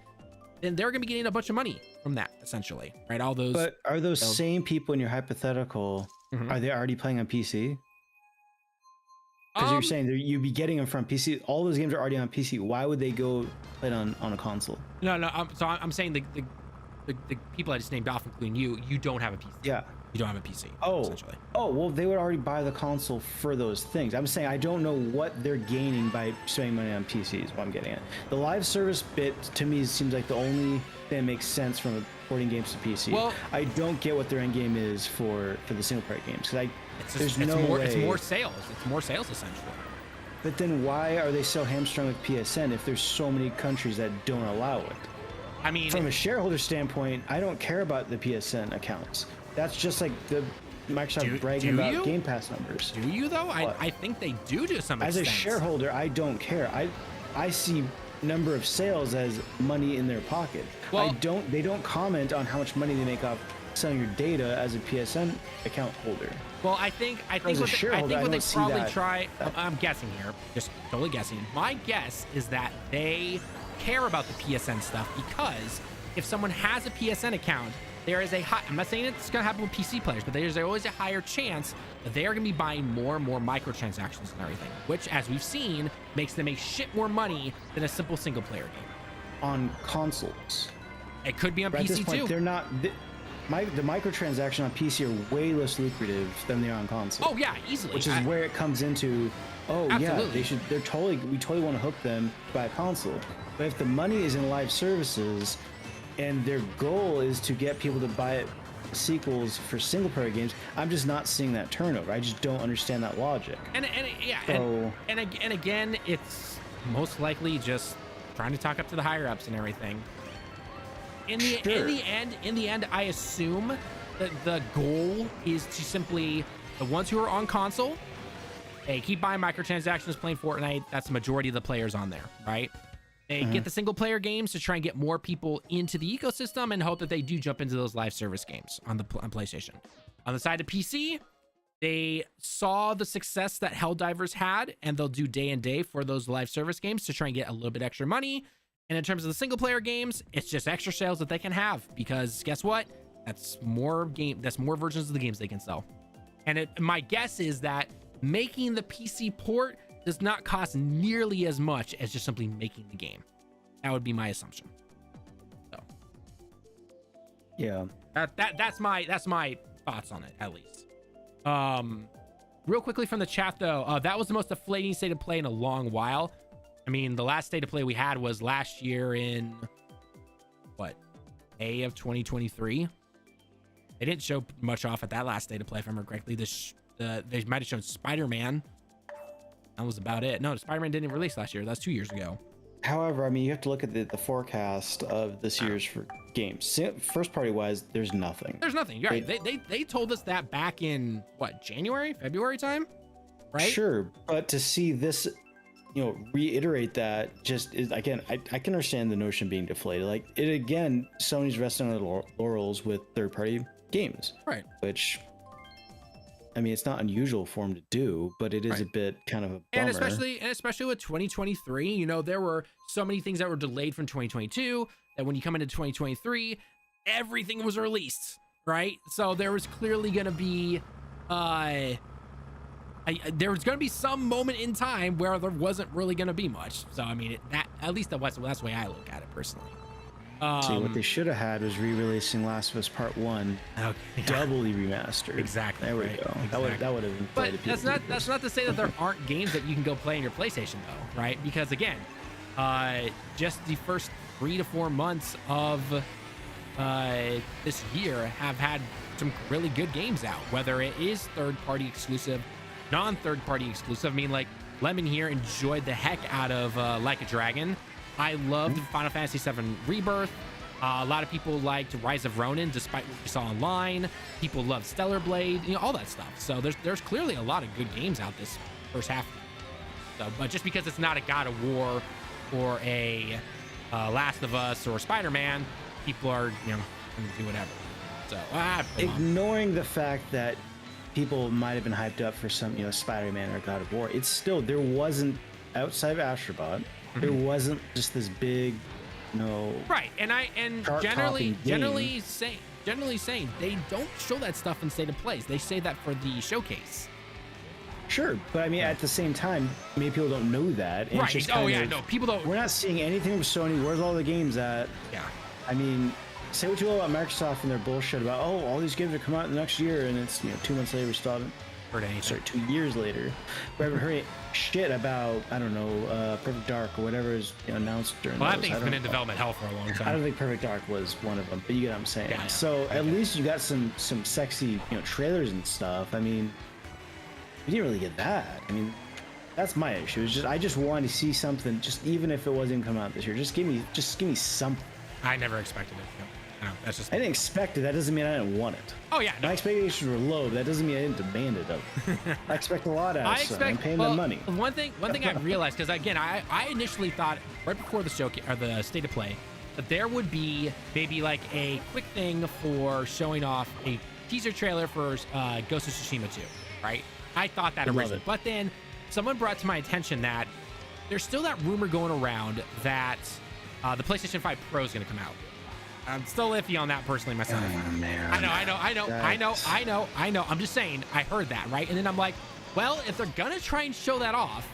Then they're going to be getting a bunch of money from that, essentially, right? All those. But are those same people in your hypothetical, are they already playing on PC? Because you're saying you'd be getting them from PC. All those games are already on PC. Why would they go play it on a console? No. So I'm saying the people I just named off, including you don't have a PC. Yeah. You don't have a PC. Essentially. Oh, well, they would already buy the console for those things. I'm saying I don't know what they're gaining by spending money on PC is what I'm getting at. The live service bit, to me, seems like the only thing that makes sense from porting games to PC. Well, I don't get what their end game is for the single player games. Because it's more sales. It's more sales, essentially. But then why are they so hamstrung with PSN if there's so many countries that don't allow it? I mean, from a shareholder standpoint, I don't care about the PSN accounts. That's just like the Microsoft bragging about Game Pass numbers. Do you though? I think they do to some extent. As a shareholder, I don't care. I see number of sales as money in their pocket. Well, they don't comment on how much money they make off selling your data as a PSN account holder. Well, I think what they probably try. I'm guessing here, just totally guessing. My guess is that they care about the PSN stuff because if someone has a PSN account, there is a high, I'm not saying it's going to happen with PC players, but there's always a higher chance that they are going to be buying more and more microtransactions and everything, which, as we've seen, makes them a shit more money than a simple single player game. On consoles. It could be on But PC at this point, too. they're not. The microtransactions on PC are way less lucrative than they are on console. Oh yeah, easily. Which is where it comes into. Oh Absolutely. yeah, we totally want to hook them to buy a console. But if the money is in live services, and their goal is to get people to buy sequels for single player games, I'm just not seeing that turnover. I just don't understand that logic. And again, it's most likely just trying to talk up to the higher ups and everything. In the end, I assume that the goal is to simply, the ones who are on console, hey, keep buying microtransactions, playing Fortnite. That's the majority of the players on there, right? They get the single player games to try and get more people into the ecosystem and hope that they do jump into those live service games on PlayStation. On the side of PC, they saw the success that Helldivers had, and they'll do day and day for those live service games to try and get a little bit extra money. And in terms of the single player games, it's just extra sales that they can have, because guess what? That's more versions of the games they can sell. And my guess is that making the PC port does not cost nearly as much as just simply making the game. That would be my assumption. So yeah, that's my thoughts on it, at least. Real quickly from the chat though, that was the most deflating state of play in a long while. I mean, the last state of play we had was last year in May of 2023. They didn't show much off at that last state of play, if I remember correctly. They might have shown Spider-Man. That was about it. No, Spider-Man didn't release last year. That's 2 years ago. However, I mean, you have to look at the forecast of this year's for games. First party wise, there's nothing. There's nothing. You're right. They told us that back in January, February time, right? Sure, but to see this, reiterate that just is, again, I can understand the notion being deflated. Like it again, Sony's resting on their laurels with third party games, right? Which, I mean, it's not unusual for them to do, but it is a bit kind of a bummer. And especially with 2023, there were so many things that were delayed from 2022 that when you come into 2023, everything was released, right? So there was clearly going to be there was going to be some moment in time where there wasn't really going to be much. So I mean, at least that's the way I look at it personally. See, what they should have had was re-releasing Last of Us Part 1, doubly remastered. Exactly. There we go. Exactly. That would have inflated people. But that's not to say that there aren't games that you can go play on your PlayStation though, right? Because again, just the first 3 to 4 months of this year have had some really good games out, whether it is third-party exclusive, non-third-party exclusive. I mean, like Lemon here enjoyed the heck out of Like a Dragon. I loved Final Fantasy VII Rebirth. A lot of people liked Rise of Ronin, despite what we saw online. People love Stellar Blade, all that stuff. So there's clearly a lot of good games out this first half. So, but just because it's not a God of War or a Last of Us or Spider-Man, people are going to do whatever. So ignoring the fact that people might have been hyped up for some Spider-Man or God of War, it's still, there wasn't, outside of Astrobot, there wasn't just this big, right. And generally saying they don't show that stuff in state of plays. They say that for the showcase. Sure, but I mean, at the same time, maybe people don't know that. And right. People don't. We're not seeing anything from Sony. Where's all the games at? Yeah. I mean, say what you will about Microsoft and their bullshit about, all these games are coming out in the next year, and it's 2 months later we still haven't heard anything. Sorry, 2 years later, we haven't heard shit about, I don't know, Perfect Dark or whatever is announced during. Well, I think it's been in development hell for a long time. I don't think Perfect Dark was one of them, but you get what I'm saying. Yeah, so at least you got some sexy trailers and stuff. I mean, we didn't really get that. I mean, that's my issue. It's just I just wanted to see something, just even if it wasn't even coming out this year. Just give me something. I never expected it. No, that's just. I didn't expect it. That doesn't mean I didn't want it. Oh yeah. No. My expectations were low. But that doesn't mean I didn't demand it. Though. I expect a lot out of Sony. I'm paying them money. One thing I realized, because again, I initially thought right before the show or the state of play that there would be maybe like a quick thing for showing off a teaser trailer for Ghost of Tsushima 2, right? I thought that originally, but then someone brought to my attention that there's still that rumor going around that the PlayStation 5 Pro is going to come out. I'm still iffy on that personally myself. Oh, man. I know. I'm just saying, I heard that, right? And then I'm like, well, if they're gonna try and show that off,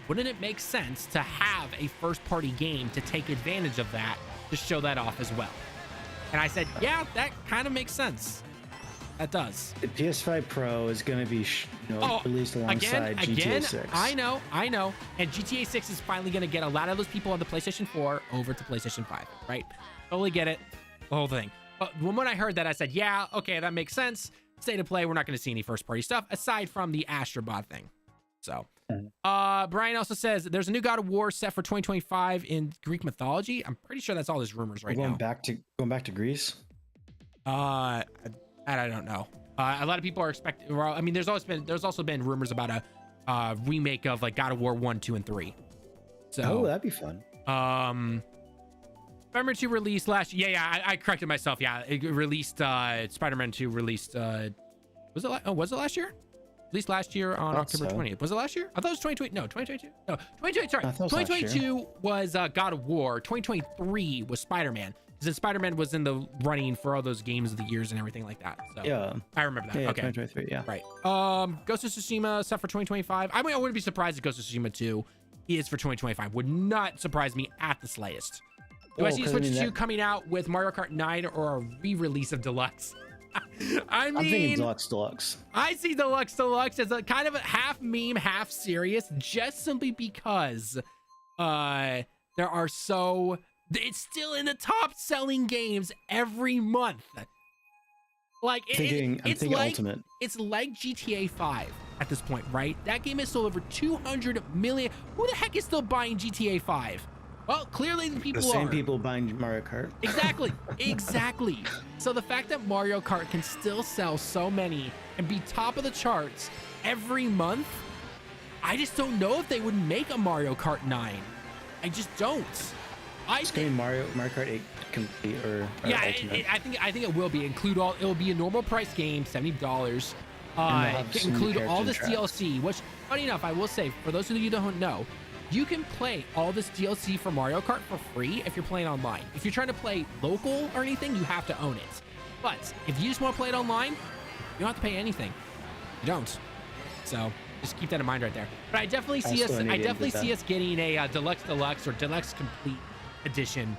wouldn't it make sense to have a first-party game to take advantage of that, to show that off as well? And I said, yeah, that kind of makes sense. That does. The PS5 Pro is going to be released alongside GTA 6. I know. And GTA 6 is finally going to get a lot of those people on the PlayStation 4 over to PlayStation 5, right? Totally get it, the whole thing. But when I heard that, I said, yeah, okay, that makes sense. State of play, we're not going to see any first-party stuff aside from the Astro thing. So, Brian also says there's a new God of War set for 2025 in Greek mythology. I'm pretty sure that's all his rumors right now. Going back to Greece. I don't know. A lot of people are expecting. Well, I mean, there's also been rumors about a remake of like God of War 1, 2, and 3. So that'd be fun. Spider-Man 2 released last. Yeah, I corrected myself. Yeah, it released. Spider-Man 2 released. Was it last year? Released last year on October 20th. Was it last year? I thought it was 2020. No, 2022. No, 2020. Sorry, 2022 was God of War. 2023 was Spider-Man. Because Spider-Man was in the running for all those games of the years and everything like that. So yeah, I remember that. Yeah, okay, 2023. Yeah, right. Ghost of Tsushima stuff for 2025. I mean, I wouldn't be surprised if Ghost of Tsushima 2 is for 2025. Would not surprise me at the slightest. Do I see Switch 2 coming out with Mario Kart 9 or a re-release of Deluxe? I'm thinking Deluxe. I see Deluxe as a kind of a half meme, half serious, just simply because there are so. It's still in the top selling games every month. Like I'm thinking like Ultimate. It's like GTA 5 at this point, right? That game is sold over 200 million. Who the heck is still buying GTA 5? Well, clearly the people the same people buying Mario Kart. Exactly. So the fact that Mario Kart can still sell so many and be top of the charts every month, I just don't know if they would make a Mario Kart 9. I just don't. It's going to be Mario Kart 8 complete or yeah, Ultimate. I think it will be. It'll be a normal price game, $70. Include all this DLC, which, funny enough, I will say, for those of you who don't know, you can play all this DLC for Mario Kart for free if you're playing online. If you're trying to play local or anything, you have to own it. But if you just want to play it online, you don't have to pay anything. You don't. So just keep that in mind right there. But I definitely see us getting a Deluxe or Deluxe Complete Edition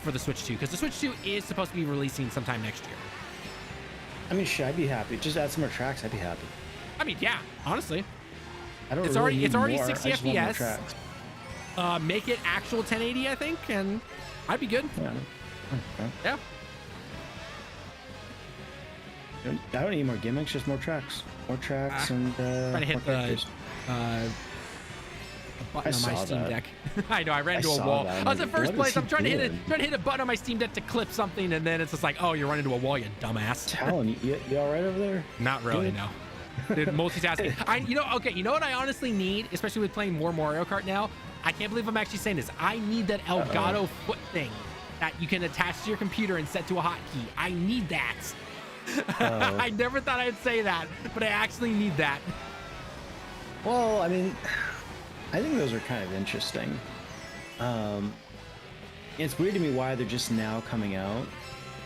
for the Switch 2, because the Switch 2 is supposed to be releasing sometime next year. I mean, I'd be happy. Just add some more tracks. I'd be happy. I mean, yeah, honestly. It's already 60 FPS. Make it actual 1080, I think, and I'd be good. Yeah. Okay. Yeah. I don't need more gimmicks, just more tracks. More tracks and trying to hit the button on my Steam Deck. I know, I ran into a wall. I was in first place. I'm trying to hit a button on my Steam Deck to clip something, and then it's just like, oh, you're running into a wall, you dumbass. Talon, you all right over there? Not really, no. Dude, multitasking. You know what I honestly need, especially with playing more Mario Kart now? I can't believe I'm actually saying this. I need that Elgato foot thing that you can attach to your computer and set to a hotkey. I need that. I never thought I'd say that, but I actually need that. Well, I mean, I think those are kind of interesting. It's weird to me why they're just now coming out.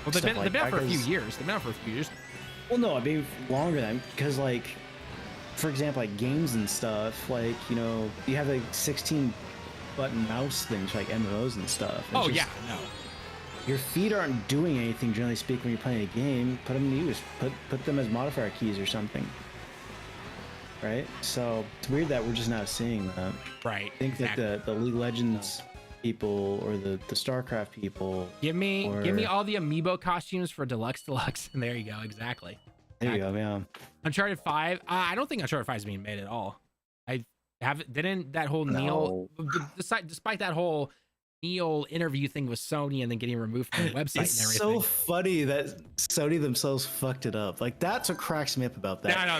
Well, they've been out for a few years. Well, no, I mean longer than, because like, for example, like games and stuff, like, you know, you have like 16 button mouse things like MMOs and stuff. No. Your feet aren't doing anything, generally speaking, when you're playing a game. Put them in use. Put them as modifier keys or something. Right? So it's weird that we're just now seeing that. Right. I think that the League of Legends people or the StarCraft people. Give me all the amiibo costumes for Deluxe, and there you go. Exactly. There you go, yeah. Uncharted 5. I don't think Uncharted 5 is being made at all. Despite that whole Neil interview thing with Sony and then getting removed from the website and everything. It's so funny that Sony themselves fucked it up. Like, that's what cracks me up about that. No,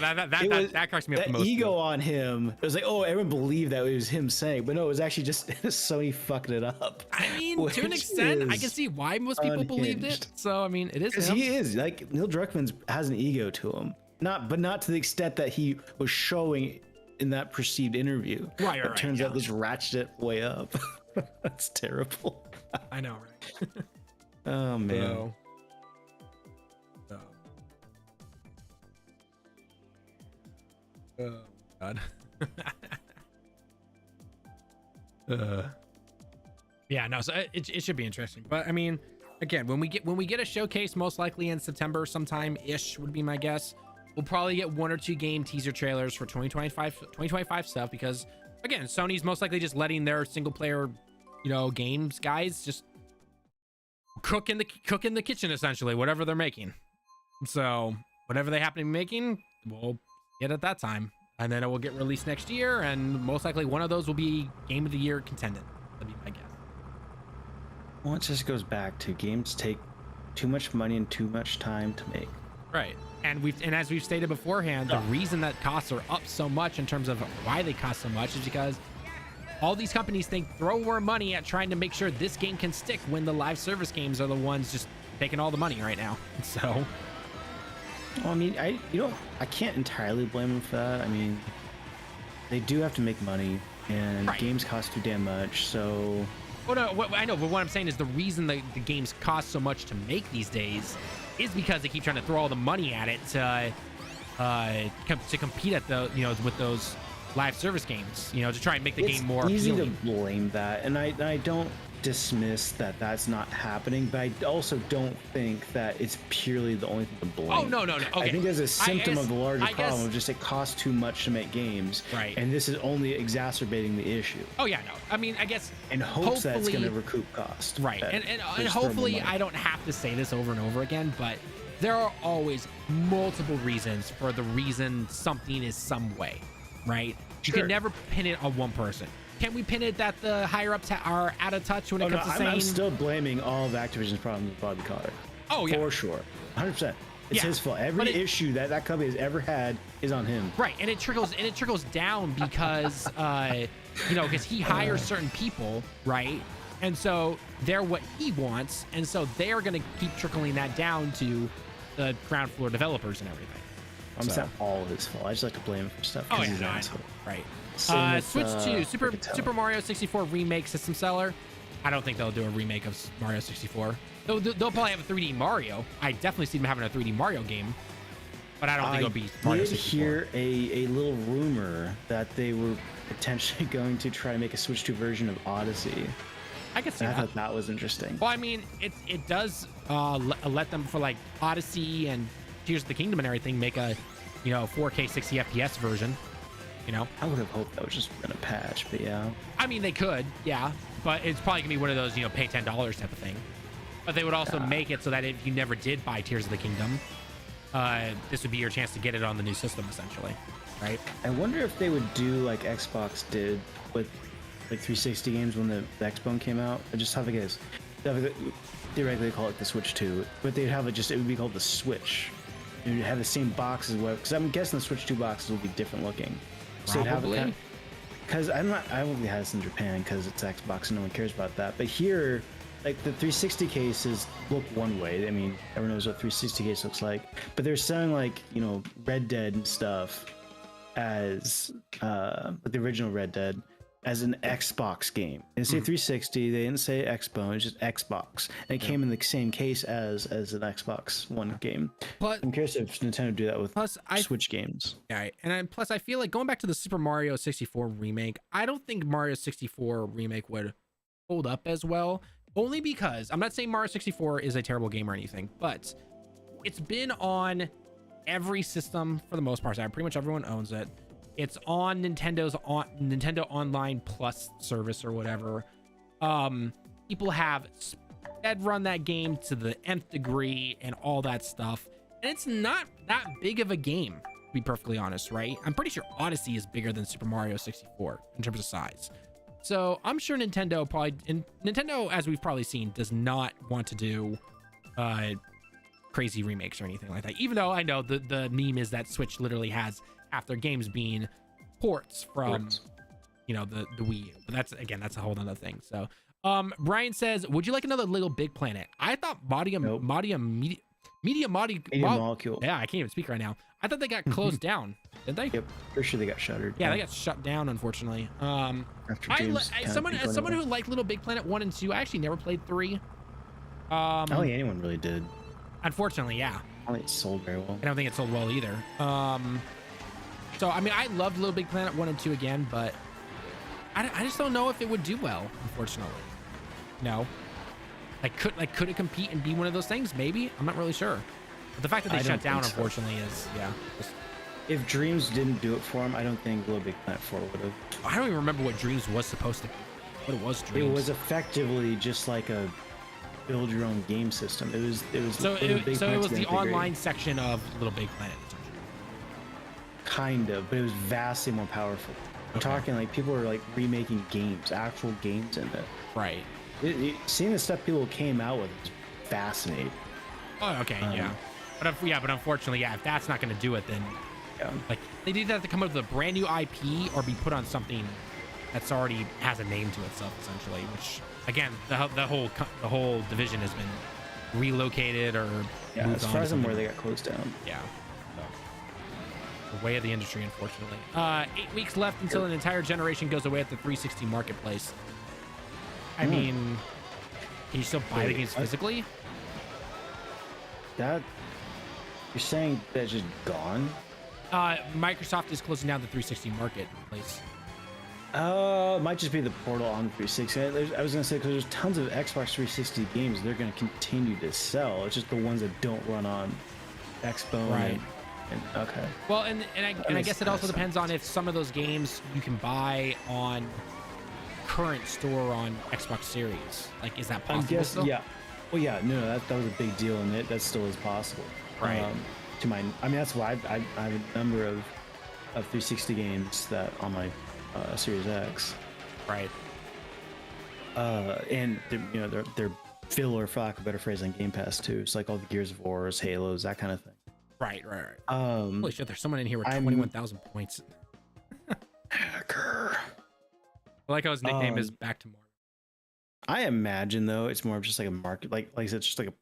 that cracks me up the most. That ego on him. It was like, oh, everyone believed that it was him saying, but no, it was actually just Sony fucking it up. I mean, to an extent, I can see why most people believed it. So, I mean, it is him. He is. Like, Neil Druckmann has an ego to him. Not to the extent that he was showing in that perceived interview. Right. It turns out this ratcheted it way up. That's terrible. I know, right? Oh man. So, oh God. Yeah, no, so it should be interesting. But I mean, again, when we get a showcase, most likely in September sometime ish would be my guess. We'll probably get 1 or 2 game teaser trailers for 2025 stuff, because again, Sony's most likely just letting their single player, games guys just cook in the kitchen, essentially, whatever they're making. So whatever they happen to be making, we'll get at that time, and then it will get released next year, and most likely one of those will be Game of the Year contendant. That'd be my guess. Well, it just goes back to games take too much money and too much time to make. Right. And as we've stated beforehand, the reason that costs are up so much in terms of why they cost so much is because all these companies throw more money at trying to make sure this game can stick, when the live service games are the ones just taking all the money right now. So, well, I mean, I can't entirely blame them for that. I mean, they do have to make money, and games cost too damn much. So, well, no, I know, but what I'm saying is the reason the games cost so much to make these days is because they keep trying to throw all the money at it to compete at with those live service games, to try and make the game more easy appealing. to blame that, and I don't dismiss that that's not happening, but I also don't think that it's purely the only thing to blame. Oh, no. Okay. I think there's a symptom of the larger problem of just it costs too much to make games, right? And this is only exacerbating the issue. Oh yeah, no. I mean, I guess in hopes that it's going to recoup cost, right? And hopefully, I don't have to say this over and over again, but there are always multiple reasons for the reason something is some way, right? You can never pin it on one person. Can we pin it that the higher ups are out of touch when it comes to saying? I'm still blaming all of Activision's problems with Bobby Kotick. Oh yeah, for sure, 100%. It's his fault. Every issue that company has ever had is on him. Right, and it trickles down because because he hires certain people, right? And so they're what he wants, and so they're going to keep trickling that down to the ground floor developers and everything. It's not all his fault. I just like to blame him for stuff. Oh yeah, no, right. Switch to Super Mario 64 remake system seller. I don't think they'll do a remake of Mario 64. They'll probably have a 3D Mario. I definitely see them having a 3D Mario game, but I don't think it'll be Mario 64. I did hear a little rumor that they were potentially going to try to make a Switch 2 version of Odyssey. I could see that. I thought that was interesting. Well, I mean, it does let them, for like Odyssey and Tears of the Kingdom and everything, make a 4K 60 FPS version. I would have hoped that was just in a patch, but yeah. I mean, they could, yeah, but it's probably gonna be one of those pay $10 type of thing. But they would also make it so that if you never did buy Tears of the Kingdom, this would be your chance to get it on the new system, essentially, right? I wonder if they would do like Xbox did with like 360 games when the Xbone came out. I just have a guess. Theoretically, they call it the Switch 2, but they'd have it would be called the Switch. It would have the same boxes, because I'm guessing the Switch 2 boxes will be different looking. So probably. Because I don't think it has in Japan because it's Xbox and no one cares about that. But here, like the 360 cases look one way. I mean, everyone knows what 360 case looks like. But they're selling like Red Dead and stuff as the original Red Dead as an Xbox game. They didn't say 360. They didn't say Xbone. It's just Xbox, and it came in the same case as an Xbox One game. But I'm curious if Nintendo do that with Switch games. Yeah, and plus I feel like going back to the Super Mario 64 remake, I don't think Mario 64 remake would hold up as well. Only because I'm not saying Mario 64 is a terrible game or anything, but it's been on every system for the most part. Pretty much everyone owns it. It's on Nintendo Online Plus service or whatever. People have sped run that game to the nth degree and all that stuff. And it's not that big of a game, to be perfectly honest, right? I'm pretty sure Odyssey is bigger than Super Mario 64 in terms of size. So I'm sure Nintendo, as we've probably seen, does not want to do crazy remakes or anything like that. Even though I know the meme is that Switch literally has half their games being ports from the Wii U. But that's a whole other thing. So Brian says, would you like another Little Big Planet? I thought Media Molecule. Yeah, I can't even speak right now. I thought they got closed down. Did they? Yep, for sure they got shuttered. Yeah, they got shut down, unfortunately. As someone who liked Little Big Planet 1 and 2, I actually never played 3. I don't think anyone really did. Unfortunately, yeah. I don't think it sold very well. I don't think it sold well either. So I mean, I loved Little Big Planet 1 and 2 again, but I just don't know if it would do well, unfortunately. No. Could it compete and be one of those things? Maybe. I'm not really sure. But the fact that they shut down, unfortunately, is if Dreams didn't do it for him, I don't think Little Big Planet 4 would have. I don't even remember what Dreams was supposed to be. What it was, Dreams. It was effectively just like a build your own game system. It was so it was the online section of Little Big Planet. Kind of, but it was vastly more powerful. I'm talking like people were like remaking games, actual games in it. Right. Seeing the stuff people came out with is fascinating. Oh, okay, yeah. But unfortunately, if that's not going to do it, then like they either have to come up with a brand new IP or be put on something that's already has a name to itself, essentially. Which again, the whole division has been relocated or moved as far as I'm aware, they got closed down. Yeah. The way of the industry, unfortunately. 8 weeks left until an entire generation goes away at the 360 marketplace. I mean, can you still buy the games physically? You're saying that's just gone? Microsoft is closing down the 360 marketplace. It might just be the portal on the 360. I was gonna say because there's tons of Xbox 360 games they're gonna continue to sell. It's just the ones that don't run on Xbone. Right. Okay. Well, and I guess it also depends on if some of those games you can buy on current store on Xbox Series. Like, is that possible? Still? Yeah. Well, yeah. No, that was a big deal, and that still is possible. Right. That's why I have a number of 360 games that on my Series X. Right. And they're filler, for lack of a better phrase, on Game Pass too. It's like all the Gears of Wars, Halos, that kind of thing. Right. Holy shit! There's someone in here with 21,000 points. Hacker. I like how his nickname is Back to More. I imagine though it's more of just like a market, like I said, it's just like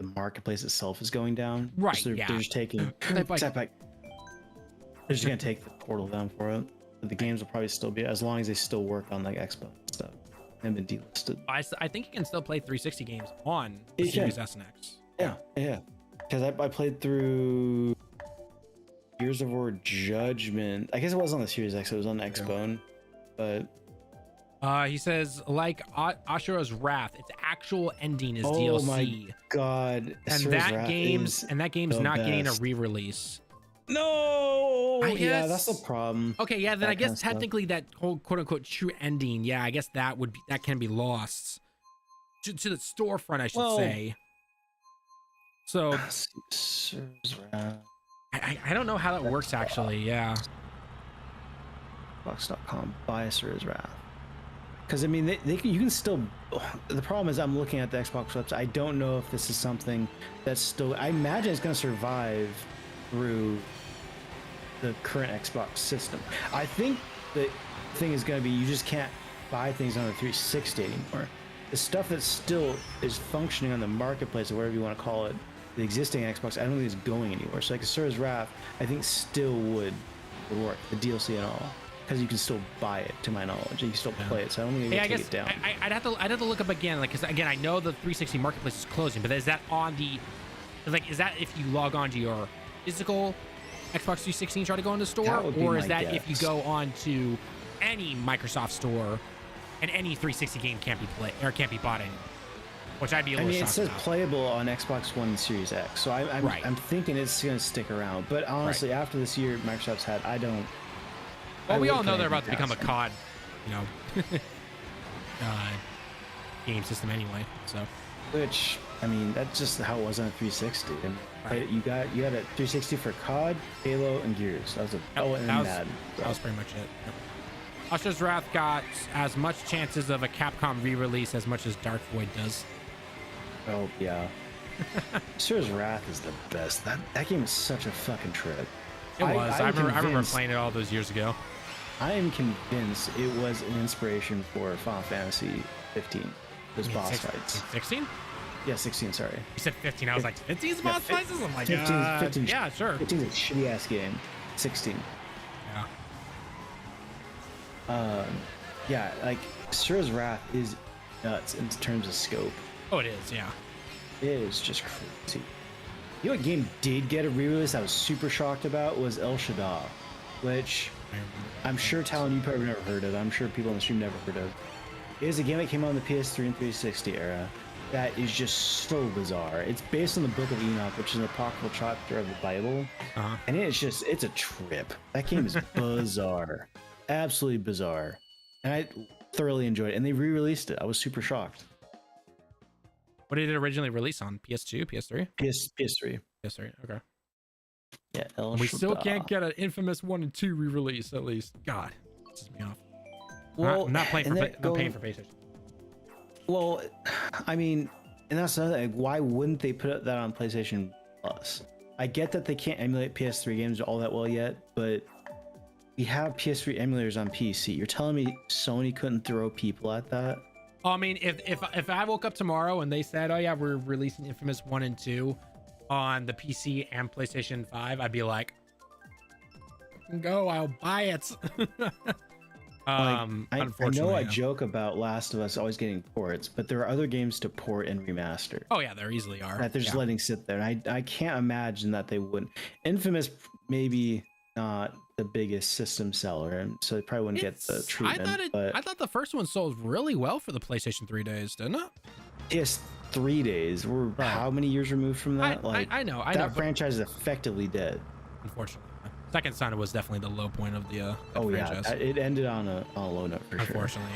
the marketplace itself is going down. Right. So they're just taking. They're just gonna take the portal down for it. But the games will probably still be as long as they still work on like Xbox stuff and been delisted. I think you can still play 360 games on the Series S and X. Yeah. Because I played through Gears of War Judgment. I guess it was on the Series X. It was on the Xbone, but he says like Asura's Wrath. Its actual ending is DLC. Oh my god! And that game's not getting a re-release. No. Yeah, that's the problem. Okay, yeah. Then I guess technically that whole quote unquote true ending. Yeah, I guess that can be lost to the storefront. I should say. So I don't know how that works actually. Yeah. Xbox.com buy Asura's Wrath. Because I mean, you can still. The problem is, I'm looking at the Xbox website. I don't know if this is something that's still. I imagine it's going to survive through the current Xbox system. I think the thing is going to be you just can't buy things on the 360 anymore. The stuff that still is functioning on the marketplace or whatever you want to call it, the existing Xbox, I don't think it's going anywhere. So like Asura's Wrath, I think still would work, the DLC and all, because you can still buy it, to my knowledge. You can still play it. So I don't think you can take it down. I'd have to look up again, like, because again, I know the 360 marketplace is closing, but is that on the, like, is that if you log on to your physical Xbox 360 and try to go into the store, or is that if you go on to any Microsoft store and any 360 game can't be bought anymore? Which I'd be a little shocked. It says playable on Xbox One and Series X, so I'm thinking it's going to stick around. But honestly, after this year Microsoft's had, well, we all know they're about to become a COD, game system anyway. So, which I mean, that's just how it was on 360. And you got a 360 for COD, Halo, and Gears. That was That was pretty much it. Yep. Asura's Wrath got as much chances of a Capcom re-release as much as Dark Void does. Oh yeah. Asura's Wrath is the best. That game is such a fucking trip. It was. I remember playing it all those years ago. I am convinced it was an inspiration for Final Fantasy 15. Those boss fights. 16? Yeah, 16. Sorry. You said 15. I was like, 15's boss fights? I'm like, 15. Yeah, sure. 15 is a shitty ass game. 16. Yeah. Yeah, like Asura's Wrath is nuts in terms of scope. Oh, it is. Yeah. It is just crazy. You know what game did get a re-release I was super shocked about was El Shaddai, which I'm sure Talon you probably never heard of. I'm sure people on the stream never heard of. It is a game that came out on the PS3 and 360 era that is just so bizarre. It's based on the Book of Enoch, which is an apocryphal chapter of the Bible, and it's a trip. That game is bizarre, absolutely bizarre, and I thoroughly enjoyed it. And they re-released it. I was super shocked. What did it originally release on? PS2, PS3? PS3. PS3. Okay. Yeah, we still can't get an Infamous 1 and 2 re-release, at least. God, pisses me off. Well, I'm not paying for PlayStation. Well, I mean, and that's another thing. Why wouldn't they put that on PlayStation Plus? I get that they can't emulate PS3 games all that well yet, but we have PS3 emulators on PC. You're telling me Sony couldn't throw people at that? I mean, if I woke up tomorrow and they said, "Oh yeah, we're releasing Infamous 1 and 2 on the PC and PlayStation 5," I'd be like, "Go, I'll buy it." I know I joke about Last of Us always getting ports, but there are other games to port and remaster. Oh yeah, there easily are. That they're just letting sit there. And I can't imagine that they wouldn't. Infamous maybe not the biggest system seller, and so they probably wouldn't get the treatment. I thought the first one sold really well for the PlayStation 3 days, didn't it? Yes, 3 days. We're how many years removed from that? I know. That franchise is effectively dead. Unfortunately. Second Son was definitely the low point of the franchise. Yeah, it ended on a low note for sure. Unfortunately,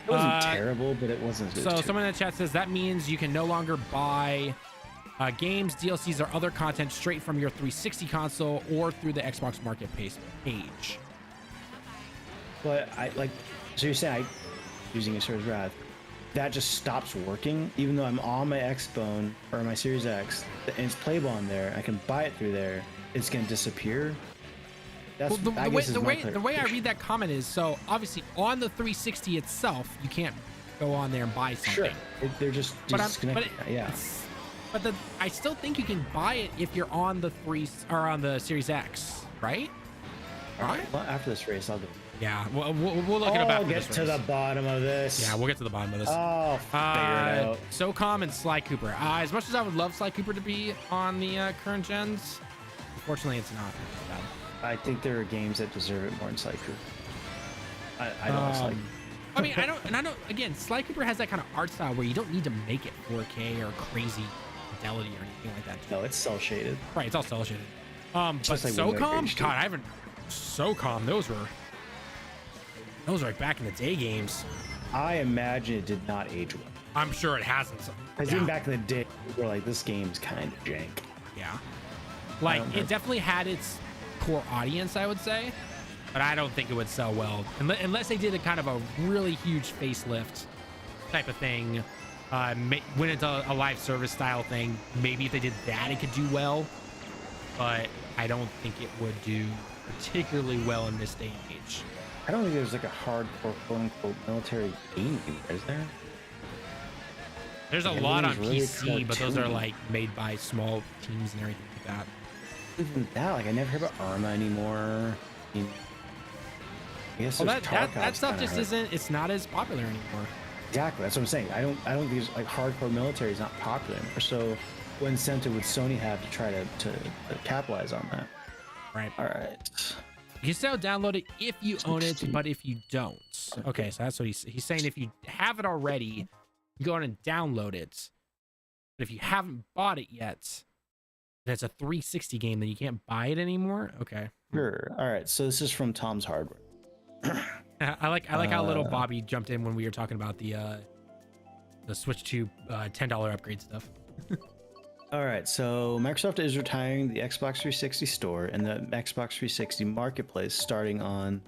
it wasn't terrible, but it wasn't. So someone in the chat says that means you can no longer buy games, DLCs, or other content straight from your 360 console or through the Xbox Marketplace page. But so you're saying using a Asura's Wrath, that just stops working, even though I'm on my Xbone or my Series X, and it's playable on there. I can buy it through there. It's gonna disappear. That's the way I read that comment is, so obviously on the 360 itself, you can't go on there and buy something. Sure, they're just disconnected. But I still think you can buy it if you're on the on the Series X, right? All right. Well, after this race, I'll do it. Yeah, we'll look it up after this race. Get to the bottom of this. Yeah, we'll get to the bottom of this. Oh, figure it out. SOCOM and Sly Cooper. As much as I would love Sly Cooper to be on the current gens, unfortunately, it's not. I think there are games that deserve it more than Sly Cooper. I don't like. I mean, I don't. Again, Sly Cooper has that kind of art style where you don't need to make it 4K or crazy fidelity or anything like that. No, it's cell shaded. Right, it's all cell shaded. But SOCOM, God, I haven't. SOCOM, those were like back in the day games. I imagine it did not age well. I'm sure it hasn't. Because even back in the day, we were like, this game's kind of jank. Yeah. Like, it definitely had its core audience, I would say, but I don't think it would sell well unless they did a kind of a really huge facelift type of thing, went into a live service style thing. Maybe if they did that, it could do well, but I don't think it would do particularly well in this day and age. I don't think there's like a hardcore quote-unquote military game, is there? There's a lot on PC, but those are like made by small teams and everything like that. Even that, like I never hear about Arma anymore. I guess that stuff just isn't. It's not as popular anymore. Exactly, that's what I'm saying. I don't think it's like hardcore military is not popular anymore. So, what incentive would Sony have to try to capitalize on that? Right. All right. You can still download it if you own it, but if you don't. Okay, so that's what he's saying. If you have it already, you go on and download it. But if you haven't bought it yet, and it's a 360 game, then you can't buy it anymore. Okay. Sure. All right. So this is from Tom's Hardware. I like how little Bobby jumped in when we were talking about the Switch 2 $10 upgrade stuff. All right, so Microsoft is retiring the Xbox 360 store and the Xbox 360 marketplace starting on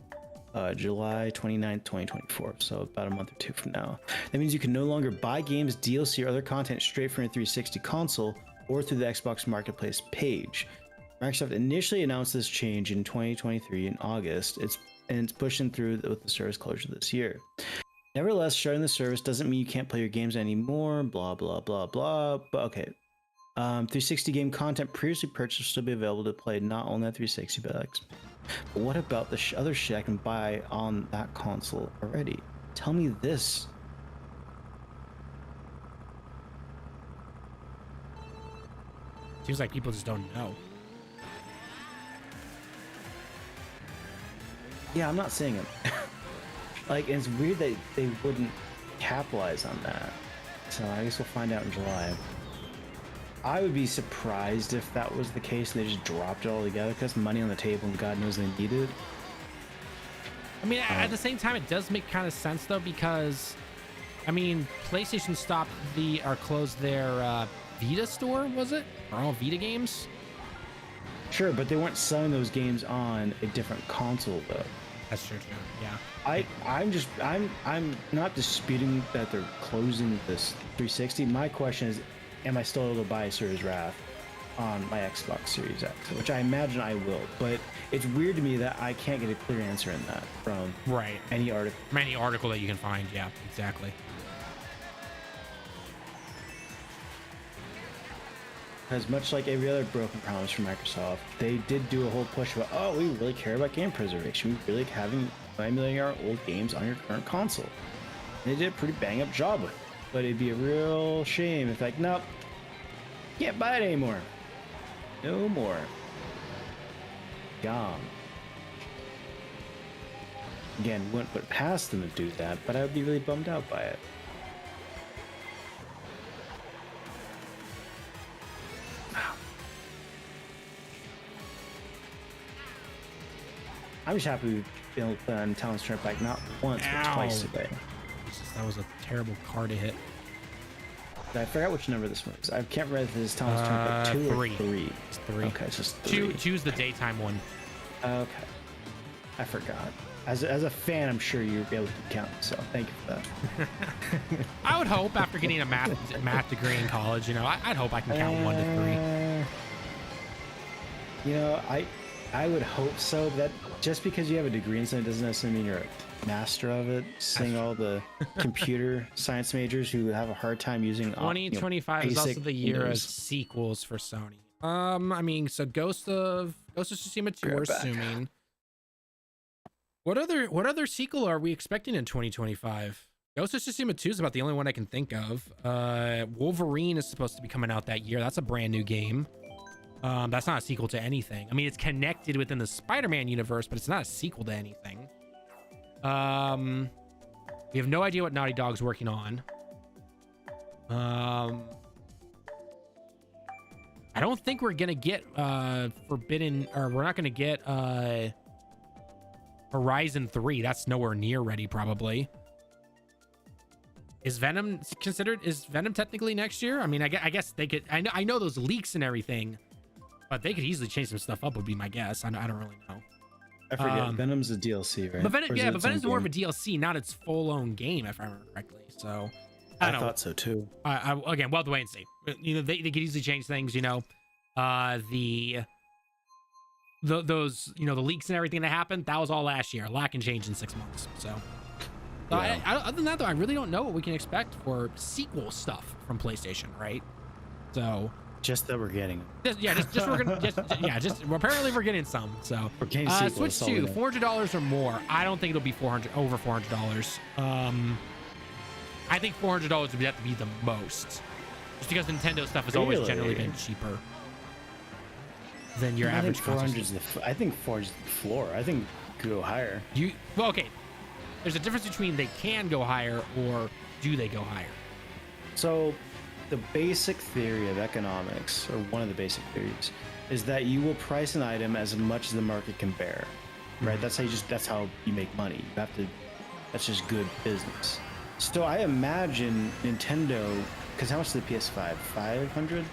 July 29th, 2024, so about a month or two from now. That means you can no longer buy games, DLC, or other content straight from your 360 console or through the Xbox marketplace page. Microsoft initially announced this change in 2023 in August. It's pushing through with the service closure this year. Nevertheless, shutting the service doesn't mean you can't play your games anymore, blah, blah, blah, blah, but okay. 360 game content previously purchased will still be available to play not only at 360 but what about the other shit I can buy on that console already? Tell me this. Seems like people just don't know. Yeah, I'm not seeing it. Like, it's weird that they wouldn't capitalize on that. So I guess we'll find out in July. I would be surprised if that was the case and they just dropped it all together because money on the table and God knows they need it. I mean, at the same time, it does make kind of sense though, because I mean, PlayStation stopped or closed their Vita store, was it? Or all Vita games? Sure, but they weren't selling those games on a different console though. That's true. Yeah. I'm not disputing that they're closing this 360. My question is, am I still able to buy Series Wrath on my Xbox Series X? Which I imagine I will, but it's weird to me that I can't get a clear answer in that from any article. From any article that you can find. Yeah, exactly. Because much like every other broken promise from Microsoft, they did do a whole push about, oh, we really care about game preservation. We really like emulating our old games on your current console. And they did a pretty bang up job with it. But it'd be a real shame if like, nope, can't buy it anymore. No more. Gone. Again, wouldn't put it past them to do that, but I would be really bummed out by it. I'm just happy we've been able to play on Talon's Turnpike not once, but twice today. That was a terrible car to hit. I forgot which number this was. I can't remember if this is Talon's Turnpike 2 or 3. It's 3. Okay, it's just 3. Choose the daytime one. Okay. I forgot. As a fan, I'm sure you'll be able to count, so thank you for that. I would hope after getting a math degree in college, I'd hope I can count 1 to 3. I would hope so, but that just because you have a degree in something doesn't necessarily mean you're a master of it. Seeing all the computer science majors who have a hard time using 2025 is also the year of sequels for Sony. I mean, so Ghost of Tsushima 2, we're assuming. What other sequel are we expecting in 2025? Ghost of Tsushima 2 is about the only one I can think of. Wolverine is supposed to be coming out that year. That's a brand new game. That's not a sequel to anything. I mean, it's connected within the Spider-Man universe, but it's not a sequel to anything. We have no idea what Naughty Dog's working on. I don't think we're gonna get Forbidden, or we're not gonna get Horizon 3. That's nowhere near ready, probably. Is Venom technically next year? I mean, I guess they could. I know those leaks and everything, but they could easily change some stuff up, would be my guess. I don't really know. I forget. Venom's a DLC, right? But Venom's more of a DLC, not its full-on game, if I remember correctly. So I thought so too. Again, we'll have to wait and see. They could easily change things. Those the leaks and everything that happened, that was all last year. A lot can change in 6 months. So yeah. Other than that, though, I really don't know what we can expect for sequel stuff from PlayStation, right? So just that we're getting. Apparently we're getting some. So we're getting Switch 2, $400 or more. I don't think it'll be over $400. I think $400 would have to be the most, just because Nintendo stuff has always generally been cheaper than your average. I think 400 is the floor. I think it could go higher. Okay. There's a difference between they can go higher or do they go higher. So the basic theory of economics, or one of the basic theories, is that you will price an item as much as the market can bear, right? Mm-hmm. That's how you make money. You have to. That's just good business. So I imagine Nintendo, because how much is the PS5? 500?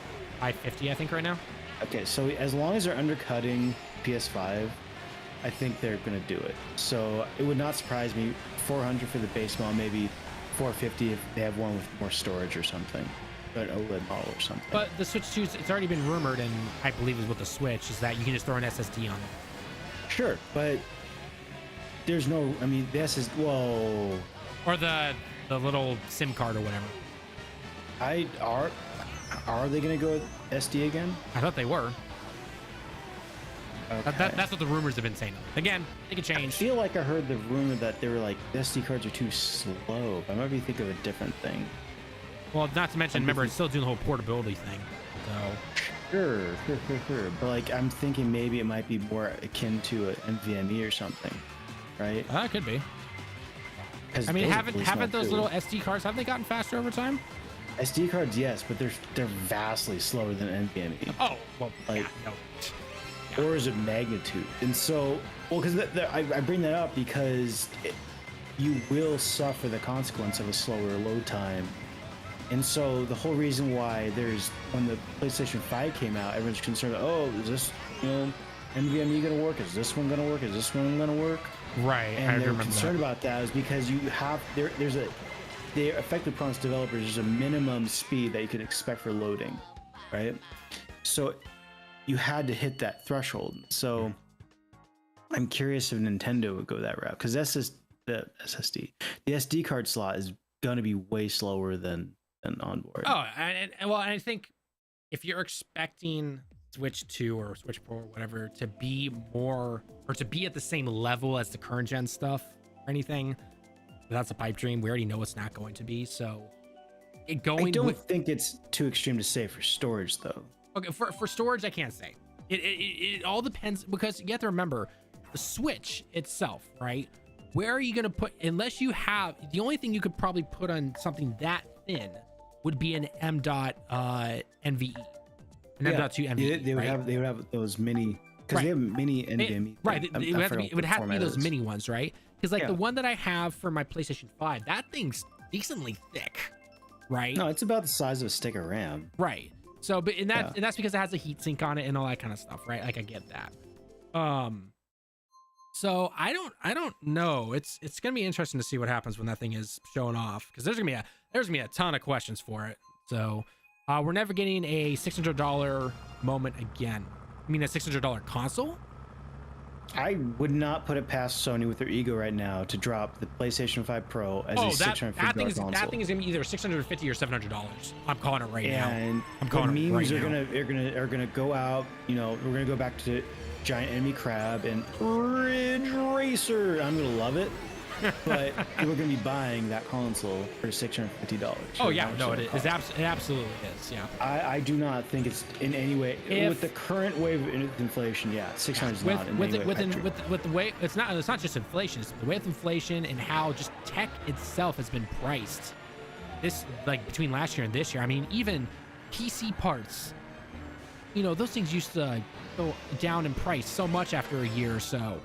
550, I think, right now. Okay, so as long as they're undercutting PS5, I think they're gonna do it. So it would not surprise me. 400 for the base model, maybe 450 if they have one with more storage or something. An OLED model or something. But the Switch 2, it's already been rumored, and I believe is with the Switch, is that you can just throw an SSD on it. Sure, but there's no. I mean, the SSD. Whoa. Or the little SIM card or whatever. Are they gonna go with SD again? I thought they were. Okay. That's what the rumors have been saying. Again, it could change. I feel like I heard the rumor that they were like, the SD cards are too slow. But I might be thinking of a different thing. Well, not to mention, remember, it's still doing the whole portability thing. So Sure. But like, I'm thinking maybe it might be more akin to an NVMe or something, right? Could be. 'Cause I mean, those are really haven't small those too. little SD cards, have they gotten faster over time? SD cards, yes, but they're vastly slower than NVMe. Oh, well, Like- yeah, no. Orders of magnitude. And so, well, because I bring that up because you will suffer the consequence of a slower load time. And so the whole reason why when the PlayStation 5 came out, everyone's concerned, oh, is this, NVMe gonna work? Is this one gonna work? Is this one gonna work? Right, I And they're remember concerned that. about that is because they effectively promise developers there's a minimum speed that you could expect for loading, right? So you had to hit that threshold. So I'm curious if Nintendo would go that route because that's just the SD card slot is going to be way slower than onboard. Oh, and I think if you're expecting Switch 2 or Switch Pro or whatever to be more or to be at the same level as the current gen stuff or anything, that's a pipe dream. We already know it's not going to be. So I don't think it's too extreme to say for storage though. Okay, for storage, I can't say. It all depends because you have to remember the Switch itself, right? Where are you going to put, unless you have, the only thing you could probably put on something that thin would be an M.NVE, an M.2 NVE. They would have those mini, because they have mini NVMe. Right, it would have to be those mini ones, right? Because like the one that I have for my PlayStation 5, that thing's decently thick, right? No, it's about the size of a stick of RAM. Right. So, but and that's because it has a heatsink on it and all that kind of stuff, right? Like I get that. So I don't know. It's gonna be interesting to see what happens when that thing is showing off because there's gonna be a ton of questions for it. So we're never getting a $600 moment again. I mean a $600 console. I would not put it past Sony with their ego right now to drop the PlayStation 5 Pro as a $650 console. That thing is gonna be either $650 or $700. I'm calling it right now. And I'm calling the it memes right are gonna go out. We're gonna go back to Giant Enemy Crab and Ridge Racer. I'm gonna love it, but we're gonna be buying that console for $650. Oh yeah, no, it absolutely is. Yeah. I do not think it's in any way with the current wave of inflation. Yeah, 600 is not in any way with the way it's not just inflation. It's the way of inflation and how just tech itself has been priced. This like between last year and this year. I mean, even PC parts. Those things used to go down in price so much after a year or so.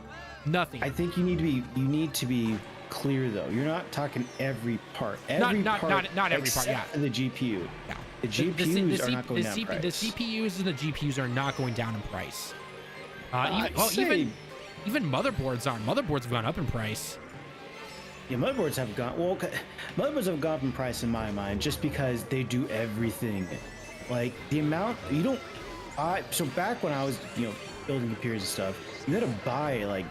Nothing. I think you need to be clear though. You're not talking every part. Not every part. Yeah. The GPU. Yeah. The GPUs are not going down in price. The CPUs and the GPUs are not going down in price. Even motherboards aren't. Motherboards have gone up in price. Yeah, motherboards have gone. Well, motherboards have gone up in price in my mind just because they do everything. Like the amount you don't. So back when I was building computers and stuff, you had to buy like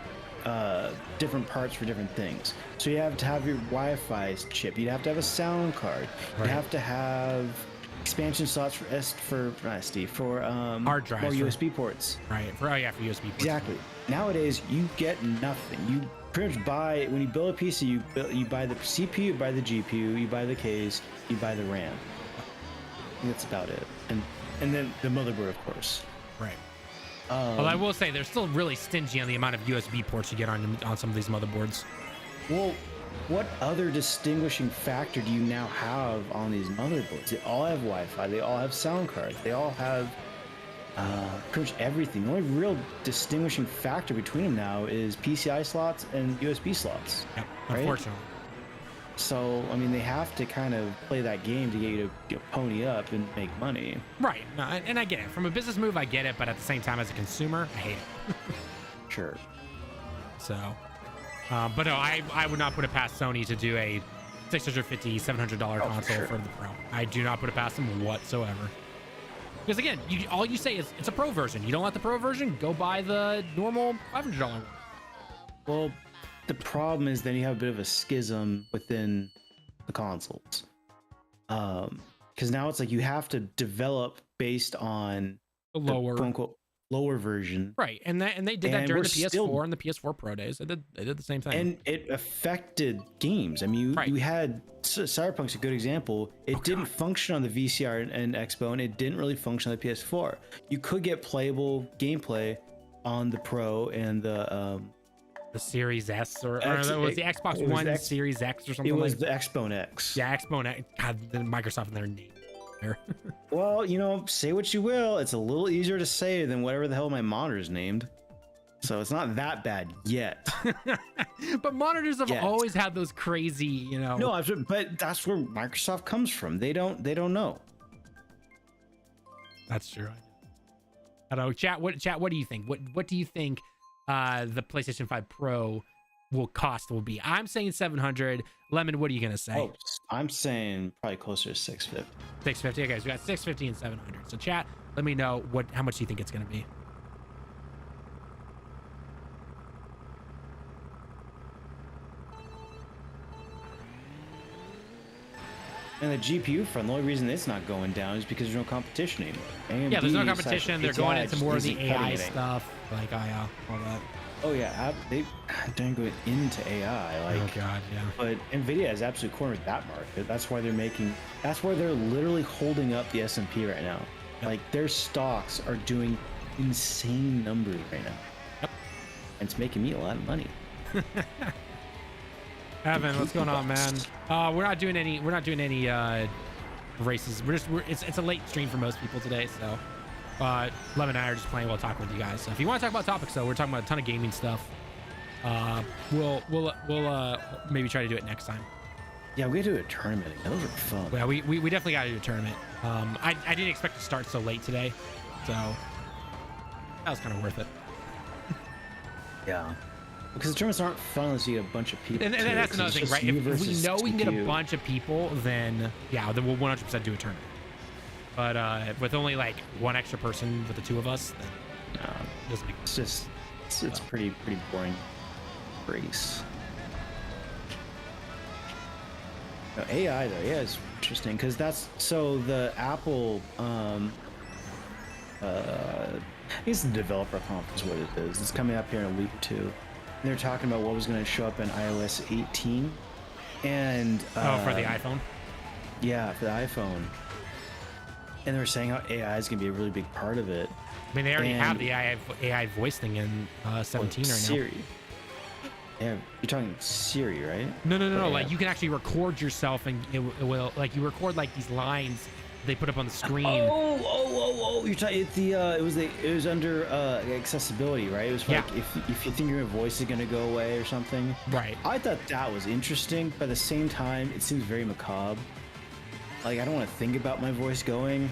different parts for different things. So you have to have your Wi-Fi chip. You'd have to have a sound card. Right. You have to have expansion slots for hard drives, or USB ports. Right. For USB ports. Exactly. Nowadays you get nothing. You pretty much buy when you build a PC. You buy the CPU, you buy the GPU, you buy the case, you buy the RAM. And that's about it. And then the motherboard, of course. Right. Well, I will say they're still really stingy on the amount of USB ports you get on some of these motherboards. Well, what other distinguishing factor do you now have on these motherboards? They all have Wi-Fi. They all have sound cards. They all have pretty much everything. The only real distinguishing factor between them now is PCI slots and USB slots. Yep, right? unfortunately. So, I mean, they have to kind of play that game to get you to pony up and make money. Right. No, and I get it. From a business move, I get it. But at the same time, as a consumer, I hate it. Sure. So, but no, I would not put it past Sony to do a $650, $700 console for the Pro. I do not put it past them whatsoever. Because again, all you say is it's a Pro version. You don't want the Pro version? Go buy the normal $500 one. Well, the problem is then you have a bit of a schism within the consoles. Because now it's like you have to develop based on The lower, quote unquote lower version. Right, and they did that And during we're the PS4 still- and the PS4 Pro days. They did the same thing. And it affected games. I mean, Right. you had Cyberpunk's a good example. It didn't God. function on the VCR and Expo, and it didn't really function on the PS4. You could get playable gameplay on the Pro and the Series S or X- was the Xbox it was One the X- Series X or something it was like the Xbone X. Yeah, Xbox X. God, the Microsoft in their name. There. Well, you know, say what you will. It's a little easier to say than whatever the hell my monitor's named. So it's not that bad yet. But monitors have Yes. always had those crazy, you know. No, but that's where Microsoft comes from. They don't know. That's true. I don't know. Chat, what do you think? What do you think the PlayStation 5 Pro will be? I'm saying 700. Lemon, what are you gonna say? Oh, I'm saying probably closer to 650. 650. Okay, so we got 650 and 700. So chat, let me know how much you think it's gonna be. And the GPU front, the only reason it's not going down is because there's no competition anymore. Yeah, there's no AMD competition. They're / going ATI into just more of the isn't cutting AI it. stuff, like all that. Oh yeah, they're going into AI. Like, Oh god, yeah. but Nvidia has absolutely cornered that market. That's why they're literally holding up the S&P right now. Yep. Like their stocks are doing insane numbers right now. Yep. And it's making me a lot of money. Evan, what's going on, man? We're not doing any races. It's a late stream for most people today, so Lem and I are just playing while talking with you guys. So if you want to talk about topics, though, we're talking about a ton of gaming stuff. We'll maybe try to do it next time. Yeah, we gotta do a tournament again. Those are fun. Yeah, we definitely got to do a tournament. I didn't expect to start so late today, so that was kind of worth it. Yeah. Because the tournaments aren't fun unless you get a bunch of people. And too, that's 'cause another it's thing, just right? you If we versus know we can get a you. bunch of people, then we'll 100% do a tournament. But with only like one extra person with the two of us, then it doesn't make sense. It's pretty boring race. No, AI though, yeah, is interesting because that's so the Apple I guess the developer conference is what it is. It's coming up here in a week or two. And they're talking about what was going to show up in iOS 18. And for the iPhone. Yeah, for the iPhone. And they were saying how AI is going to be a really big part of it. I mean, they already have the AI voice thing in 17 right now. Siri. Yeah, you're talking Siri, right? No. Yeah. Like you can actually record yourself, and it will like you record like these lines they put up on the screen. Oh! You're talking it was under accessibility, right? It was like if you think your voice is gonna go away or something. Right. I thought that was interesting, but at the same time, it seems very macabre. Like I don't want to think about my voice going.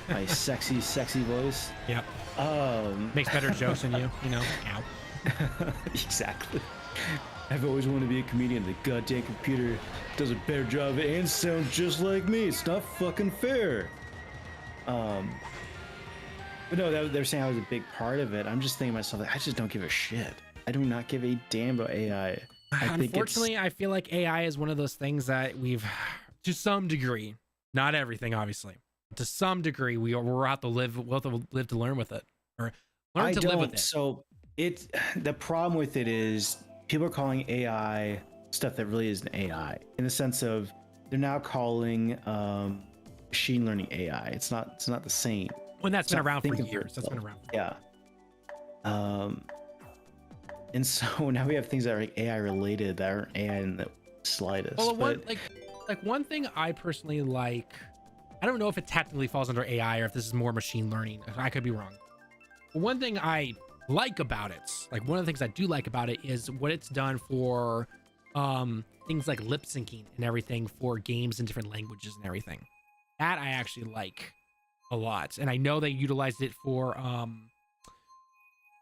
My sexy voice. Yep. Makes better jokes than you know. Ow. Exactly. I've always wanted to be a comedian. The goddamn computer does a better job and sounds just like me. It's not fucking fair. But no, they're saying I was a big part of it. I'm just thinking to myself, like, I just don't give a shit. I do not give a damn about AI. Unfortunately, I feel like AI is one of those things that we've, to some degree, not everything, obviously, to some degree, we'll have to live to learn with it, or learn to live with it. So the problem with it is people are calling AI stuff that really isn't AI, in the sense of they're now calling machine learning AI. It's not the same. When that's been around for Think of years. That's been around. Yeah. And so now we have things that are like AI related that aren't AI in the slightest. Well, but one thing I personally like, I don't know if it technically falls under AI or if this is more machine learning. I could be wrong. But one thing I like about it, like one of the things I do like about it, is what it's done for things like lip syncing and everything for games in different languages and everything. That I actually like a lot, and I know they utilized it for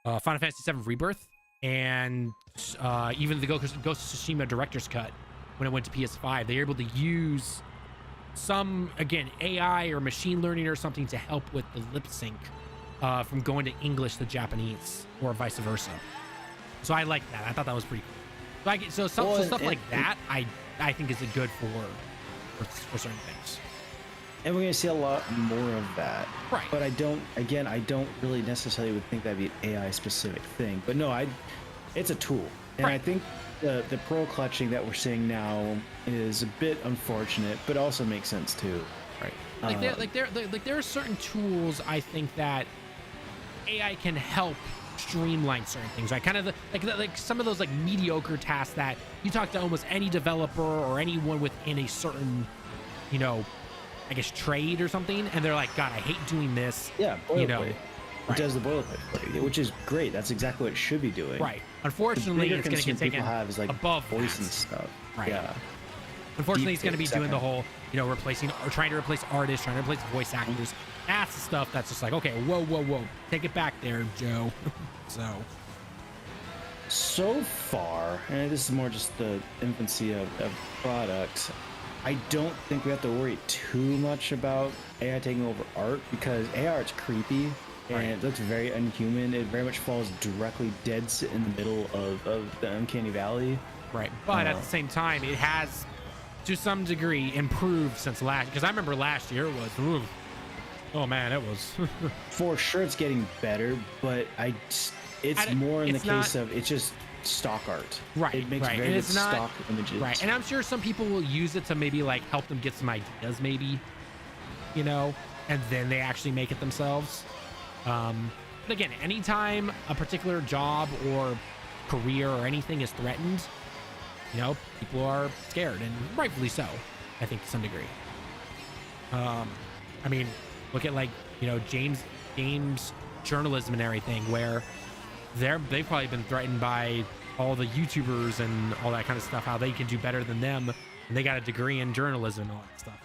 Final Fantasy VII Rebirth, and even the Ghost of Tsushima director's cut when it went to PS5. They were able to use some, again, AI or machine learning or something to help with the lip sync from going to English to Japanese or vice versa. So I like that. I thought that was pretty cool. So stuff like that, I think is good for certain things. And we're going to see a lot more of that. Right. But I don't really necessarily would think that'd be an AI specific thing. But no, it's a tool. And Right. I think the pro clutching that we're seeing now is a bit unfortunate, but also makes sense too. Right. There are certain tools I think that AI can help streamline certain things. Right. Kind of like some of those like mediocre tasks that you talk to almost any developer or anyone within a certain, you know, I guess trade or something, and they're like, God, I hate doing this. Yeah, you know, it does the boilerplate, which is great. That's exactly what it should be doing. Right. Unfortunately, it's going to get taken have is like above voice that. and stuff. Right. Yeah. Unfortunately, it's going to be doing the Exactly. whole, you know, replacing or trying to replace artists, trying to replace voice actors. That's the stuff that's just like, okay, whoa, take it back there, Joe. So far, and this is more just the infancy of products, I don't think we have to worry too much about AI taking over art, because AI art's creepy and Right. it looks very unhuman. It very much falls directly dead in the middle of the uncanny valley. Right. But at the same time, it has, to some degree, improved since last, because I remember last year it was, ooh, oh man, it was. For sure, it's getting better, but it's more in the it's not- case of it's just stock art. Right, It makes right. very And good it's not- stock images. Right. And I'm sure some people will use it to maybe like help them get some ideas, maybe, you know, and then they actually make it themselves. But again, anytime a particular job or career or anything is threatened, you know, people are scared, and rightfully so, I think, to some degree. I mean, look at like, you know, James journalism and everything, where they've probably been threatened by all the YouTubers and all that kind of stuff, how they can do better than them, and they got a degree in journalism and all that stuff.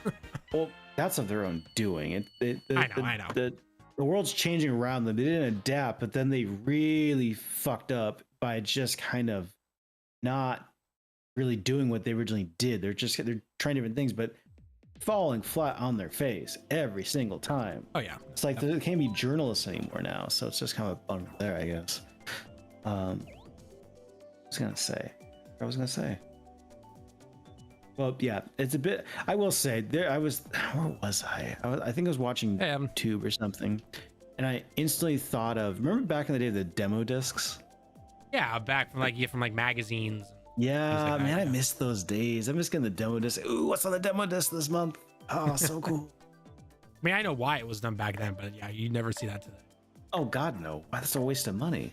So Well, that's of their own doing. I know. The world's changing around them. They didn't adapt, but then they really fucked up by just kind of not really doing what they originally did. They're trying different things, but falling flat on their face every single time. oh yeah, It's like there can't be journalists anymore now, so it's just kind of a bummer there, I guess. I was gonna say. Well, yeah, it's a bit. I will say there. Where was I? I think I was watching YouTube or something, and I instantly thought of. Remember back in the day, the demo discs? yeah, back from like magazines. Yeah, like man, that, I yeah. miss those days. I miss getting the demo disc. Ooh, what's on the demo disc this month? Oh, so cool. I mean, I know why it was done back then, but yeah, you never see that today. Oh God, no! That's a waste of money.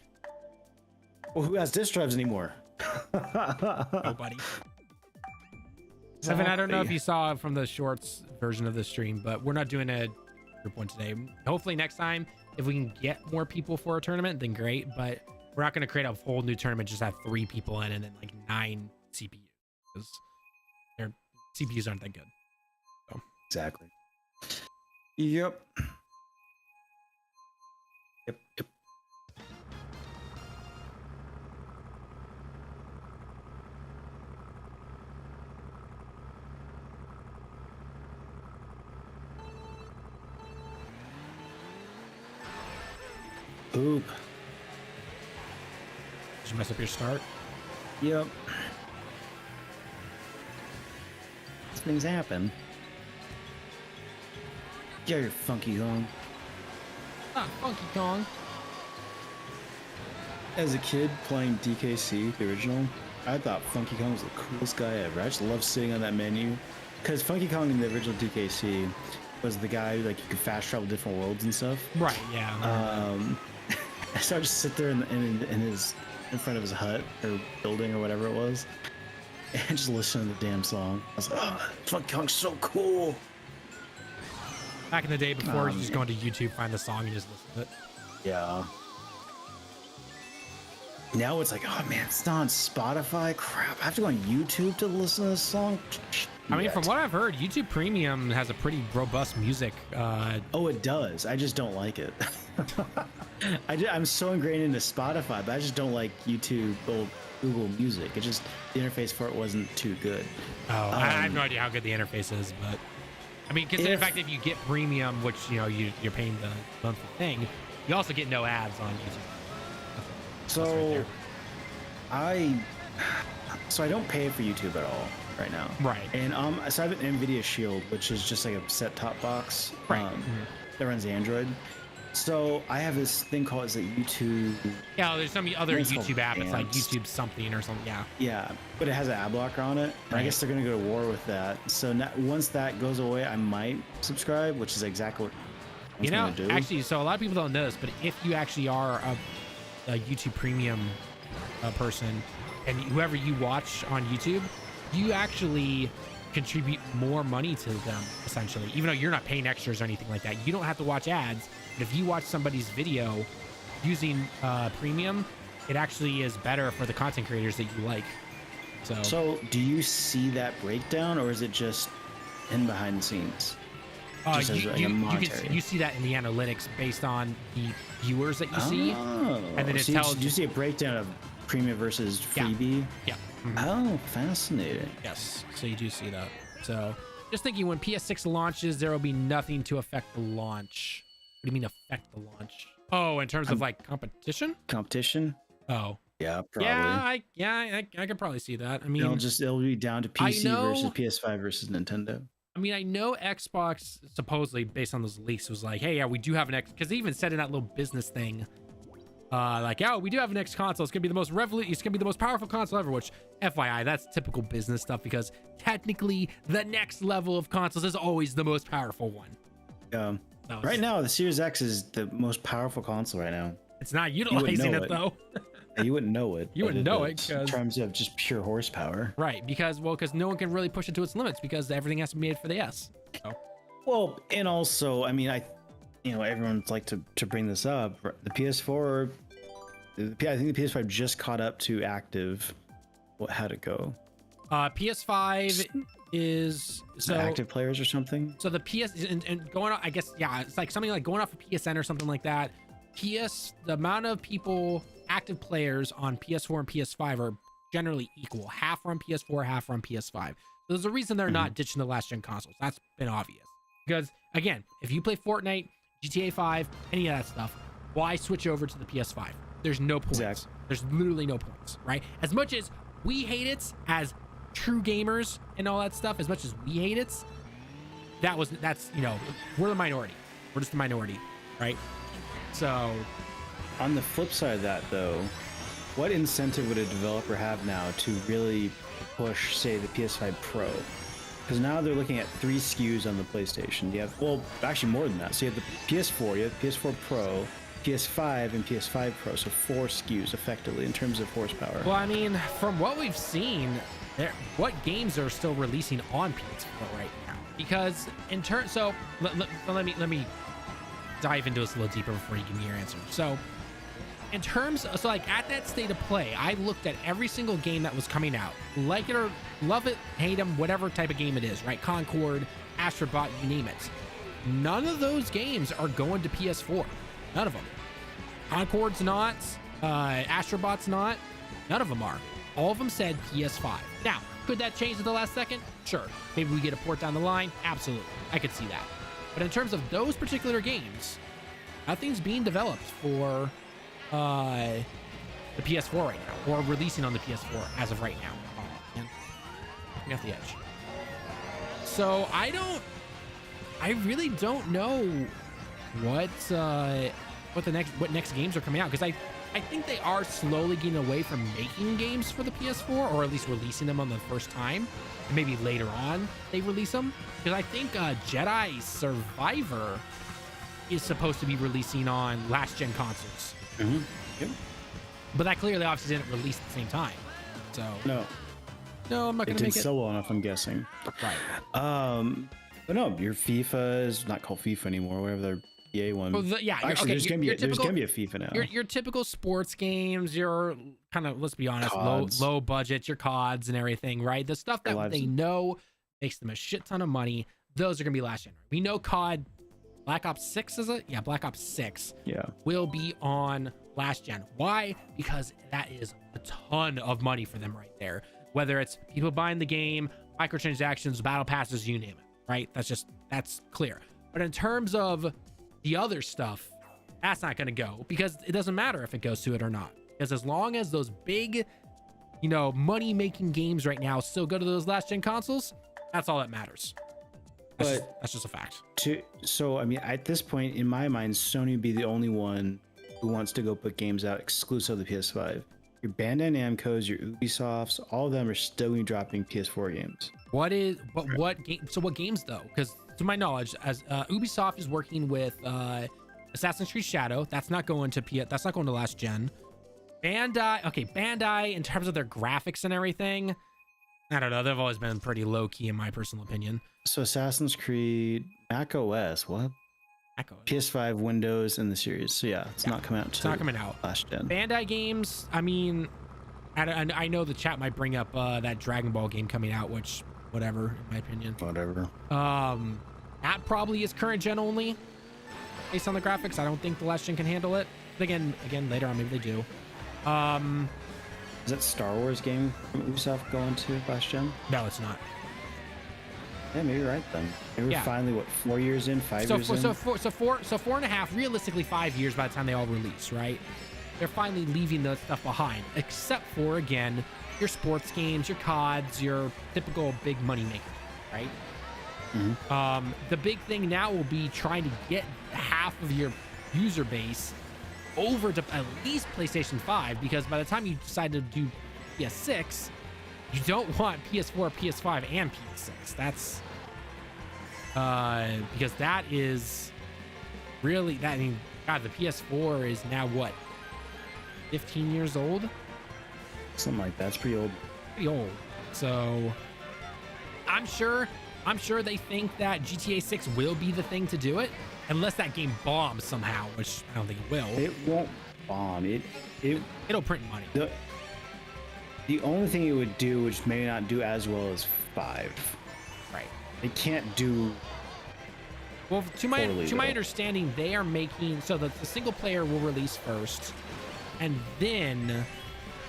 Well, who has disc drives anymore? Nobody. Evan, I don't know if you saw from the shorts version of the stream, but we're not doing a group one today. Hopefully next time, if we can get more people for a tournament, then great. But we're not going to create a whole new tournament, just have 3 people in and then like 9 CPUs, because their CPUs aren't that good. So. Exactly. Yep. Yep. Poop. Did you mess up your start? Yep. These things happen. Yeah, you're Funky Kong. Ah, Funky Kong. As a kid playing DKC, the original, I thought Funky Kong was the coolest guy ever. I just loved sitting on that menu. Because Funky Kong in the original DKC was the guy, like, you could fast travel different worlds and stuff. Right, yeah. So I just sit there in front of his hut or building or whatever it was, and just listen to the damn song. I was like, oh, Funky Kong's so cool. Back in the day before, you just go into YouTube, find the song, and just listen to it. Yeah. Now it's like, oh man, it's not on Spotify. Crap, I have to go on YouTube to listen to this song. I mean, from what I've heard, YouTube Premium has a pretty robust music. Oh, it does. I just don't like it. I'm so ingrained into Spotify, but I just don't like YouTube or Google Music. It just, the interface for it wasn't too good. I have no idea how good the interface is, but I mean, consider the fact that if you get Premium, which you know you're paying the monthly thing, you also get no ads on YouTube. So, I don't pay for YouTube at all. right now. Right. And so I have an NVIDIA Shield, which is just like a set-top box. Right. That runs Android. So I have this thing called YouTube. Yeah, there's some other It's called YouTube app. It's like Advanced. YouTube something or something. Yeah. Yeah, but it has an ad blocker on it. And I guess they're gonna go to war with that. So now, once that goes away, I might subscribe, which is exactly what I was gonna do. Actually, so a lot of people don't know this, but if you actually are a YouTube Premium person, and whoever you watch on YouTube, you actually contribute more money to them, essentially, even though you're not paying extras or anything like that. You don't have to watch ads, but if you watch somebody's video using Premium, it actually is better for the content creators that you like. So do you see that breakdown, or is it just in behind the scenes? Just as like a monetary? You see that in the analytics based on the viewers that you see, and then it tells you see a breakdown of premium versus freebie. Yeah. Oh, fascinating. Yes, so you do see that. So just thinking, when PS6 launches, there will be nothing to affect the launch. What do you mean affect the launch? Oh, in terms of like competition? Competition? Oh. Yeah, probably. I could probably see that. I mean, it'll be down to PC versus PS5 versus Nintendo. I mean, I know Xbox supposedly, based on those leaks, was like, hey, yeah, we do have an X, because they even said in that little business thing, like, oh, we do have an next console. It's gonna be the most it's gonna be the most powerful console ever. Which, FYI, that's typical business stuff, because technically the next level of consoles is always the most powerful one. Right now, the Series X is the most powerful console right now. It's not utilizing it though. You wouldn't know it. You wouldn't know it in terms of just pure horsepower. Right, because no one can really push it to its limits, because everything has to be made for the S. So. Well, and also, I mean, everyone's like to bring this up. The PS4, I think the PS5 just caught up to active. How'd it go? PS5 is active players or something. So the PS and going on, I guess, yeah, it's like something like going off of PSN or something like that. The amount of people, active players on PS4 and PS5 are generally equal. Half are on PS4, half are on PS5. So there's a reason they're not ditching the last gen consoles. That's been obvious. Because again, if you play Fortnite, GTA 5, any of that stuff, why switch over to the PS5? There's no points. Exactly. There's literally no points, right? As much as we hate it as true gamers and all that stuff, as much as we hate it, that's we're the minority. We're just the minority, right? So on the flip side of that, though, what incentive would a developer have now to really push, say, the PS5 Pro? Because now they're looking at 3 SKUs on the PlayStation. You have, well, actually more than that. So you have the PS4, you have PS4 Pro, PS5, and PS5 Pro. So 4 SKUs effectively in terms of horsepower. Well, I mean, from what we've seen, what games are still releasing on PS4 right now? Because in turn, so let me dive into this a little deeper before you give me your answer. So in terms of, like at that state of play, I looked at every single game that was coming out, like it or love it, hate them, whatever type of game it is, right? Concord, Astro, you name it. None of those games are going to PS4. None of them. Concord's not, Astrobot's not. None of them are. All of them said PS5. Now, could that change at the last second? Sure. Maybe we get a port down the line. Absolutely. I could see that. But in terms of those particular games, nothing's being developed for the PS4 right now, or releasing on the PS4 as of right now. Oh, man. Looking off the edge. So I really don't know what next games are coming out, because I think they are slowly getting away from making games for the PS4, or at least releasing them on the first time. And maybe later on they release them, because I think Jedi Survivor is supposed to be releasing on last gen consoles. Yep. But that clearly obviously didn't release at the same time. So no, I'm not gonna make it. It didn't sell well enough, I'm guessing. Right. But no, your FIFA is not called FIFA anymore. Whatever their EA one. Well, actually, there's gonna be a FIFA now. Your typical sports games, your kind of, let's be honest, low budget, your CODs and everything, right? The stuff that they know makes them a shit ton of money. Those are gonna be last gen. We know COD, Black Ops 6 is it? Yeah, Black Ops 6. Yeah. Will be on last gen. Why? Because that is a ton of money for them right there. Whether it's people buying the game, microtransactions, battle passes, you name it, right? That's clear. But in terms of the other stuff, that's not going to go, because it doesn't matter if it goes to it or not. Because as long as those big money making games right now still go to those last gen consoles. That's all that matters. That's just a fact. So I mean, at this point in my mind, Sony would be the only one who wants to go put games out exclusive to the PS5. Your Bandai Namco's, your Ubisofts, all of them are still going to be dropping PS4 games. What games though? Because to my knowledge, as Ubisoft is working with Assassin's Creed Shadow, that's not going to last gen. Bandai, in terms of their graphics and everything, I don't know. They've always been pretty low key in my personal opinion. So Assassin's Creed, Mac OS, what? Mac OS. PS5, Windows, and the series. So yeah, it's not coming out. It's not coming out last gen. Bandai games. I mean, I know the chat might bring up that Dragon Ball game coming out, which whatever, in my opinion. Whatever. That probably is current gen only, based on the graphics. I don't think the last gen can handle it. But again, later on, maybe they do. Is that Star Wars game from Ubisoft going to last gen? No, it's not. Yeah, maybe you're right then. Maybe we're finally 4 years in, 5 years in. So 4.5, realistically 5 years by the time they all release, right? They're finally leaving that stuff behind, except for, again, your sports games, your CODs, your typical big money maker, right? Mm-hmm. The big thing now will be trying to get half of your user base over to at least PlayStation 5, because by the time you decide to do PS6, you don't want PS4, PS5, and PS6. That's because that is really that. I mean, God, the PS4 is now what, 15 years old? Something like that. It's pretty old. Pretty old. So I'm sure they think that GTA 6 will be the thing to do it, unless that game bombs somehow, which I don't think it will. It won't bomb. It'll print money. The only thing it would do, which may not do as well as 5. Right. It can't do. Well, to my understanding, they are making so that the single player will release first, and then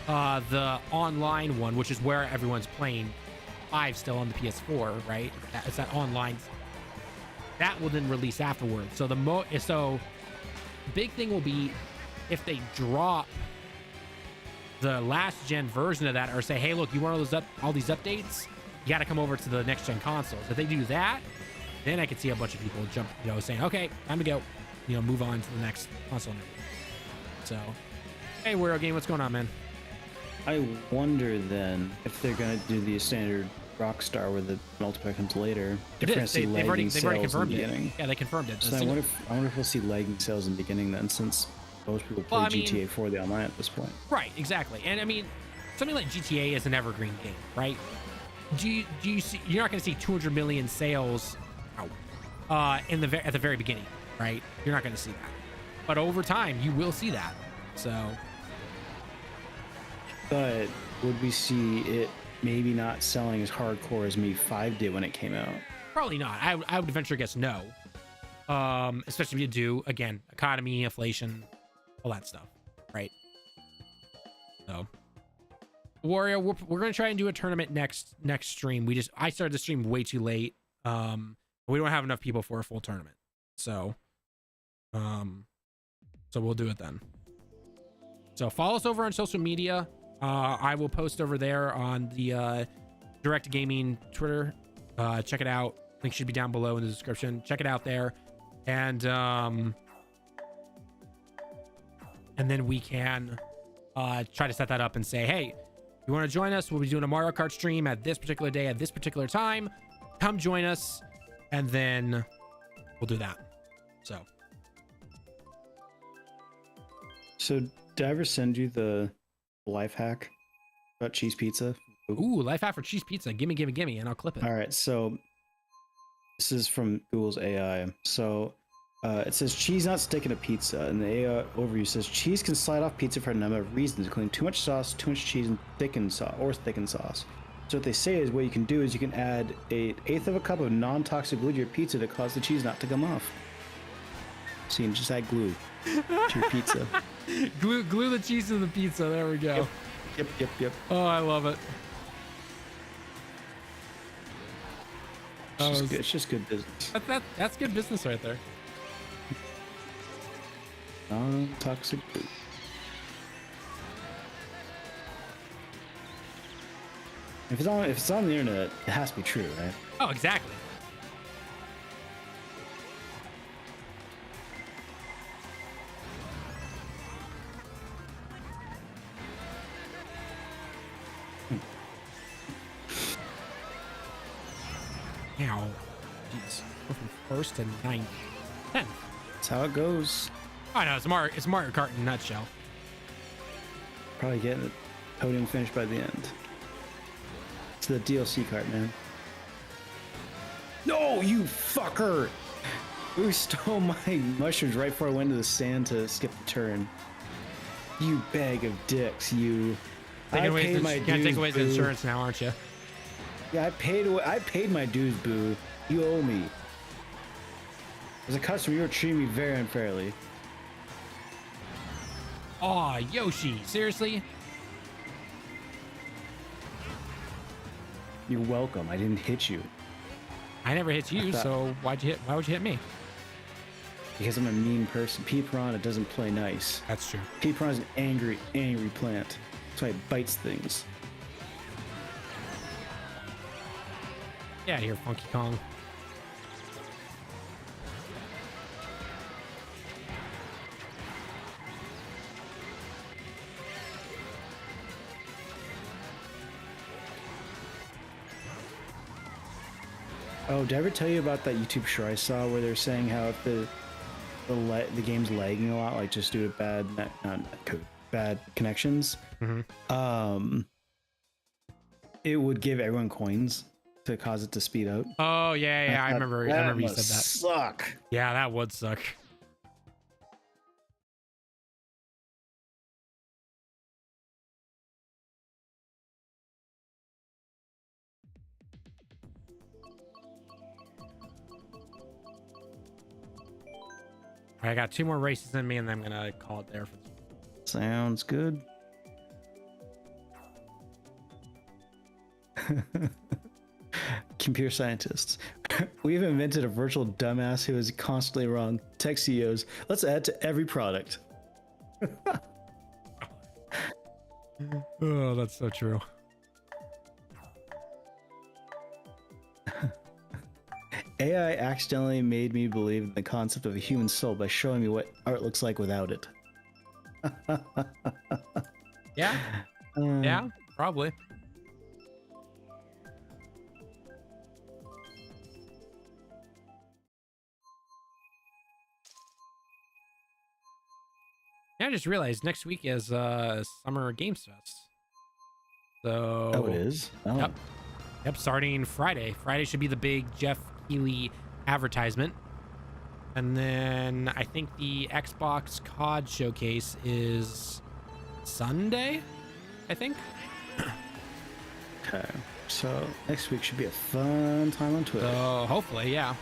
the online one, which is where everyone's playing 5 still on the PS4, right? It's that online. That will then release afterwards. So the big thing will be if they drop the last gen version of that, or say, hey, look, you want all these updates? You got to come over to the next gen consoles. If they do that, then I could see a bunch of people jump, saying, okay, time to go, move on to the next console. So, hey, World Game, what's going on, man? I wonder then if they're gonna do the standard Rockstar where the multiplayer comes later. They've already confirmed it. Yeah, they confirmed it. So I wonder if we'll see lagging sales in the beginning then, since most people play GTA 4 the online at this point. Right, exactly. And I mean, something like GTA is an evergreen game, right? Do you see? You're not going to see 200 million sales at the very beginning, right? You're not going to see that. But over time, you will see that. So, but would we see it maybe not selling as hardcore as Me 5 did when it came out? Probably not. I would venture to guess no. Especially if you do, again, economy, inflation, all that stuff, right? So, Wario, we're gonna try and do a tournament next stream. I started the stream way too late. We don't have enough people for a full tournament, so we'll do it then. So follow us over on social media. I will post over there on the Direct Gaming Twitter. Check it out. Link should be down below in the description. Check it out there, and then we can try to set that up and say, hey, you want to join us? We'll be doing a Mario Kart stream at this particular day at this particular time. Come join us, and then we'll do that. So did I ever send you the life hack about cheese pizza? Ooh, life hack for cheese pizza. Gimme, and I'll clip it. All right, so this is from Google's AI. So it says cheese not sticking to pizza, and the AI overview says cheese can slide off pizza for a number of reasons, including too much sauce, too much cheese, and thickened sauce. So what they say is what you can do is you can add 1/8 of a cup of non-toxic glue to your pizza to cause the cheese not to come off. So you can just add glue to your pizza. glue the cheese to the pizza. There we go. Yep. Oh, I love it. It's just good business. That's good business right there. Non-toxic glue. If it's on the internet, it has to be true, right? Oh, exactly. Now, jeez, go from first to 9th, 10th. That's how it goes. I know, it's Mario Kart in a nutshell. Probably getting the podium finish by the end. It's the DLC cart, man. No, you fucker! You stole my mushrooms right before I went to the sand to skip the turn. You bag of dicks, you. You're gonna take away the insurance now, aren't you? Yeah, I paid my dues, boo. You owe me. As a customer, you were treating me very unfairly. Aw, Yoshi, seriously? You're welcome. I didn't hit you. I never hit you, so why would you hit me? Because I'm a mean person. Pea Piranha doesn't play nice. That's true. Pea Piranha's an angry plant. That's why it bites things. Get out of here, Funky Kong. Oh, did I ever tell you about that YouTube show I saw where they're saying how if the game's lagging a lot, like just due to bad connections, it would give everyone coins to cause it to speed up. Oh yeah, I remember you said that. Suck. Yeah, that would suck. All right, I got 2 more races in me, and then I'm gonna call it there for this. Sounds good. Computer scientists. We've invented a virtual dumbass who is constantly wrong. Tech CEOs. Let's add to every product. Oh, that's so true. AI accidentally made me believe in the concept of a human soul by showing me what art looks like without it. Yeah? Yeah, probably. Yeah, I just realized next week is Summer Games Fest. So Oh, it is? Oh. Yep, starting Friday. Friday should be the big Jeff Keighley advertisement. And then I think the Xbox COD showcase is Sunday, I think. Okay. So next week should be a fun time on Twitter. So hopefully, yeah.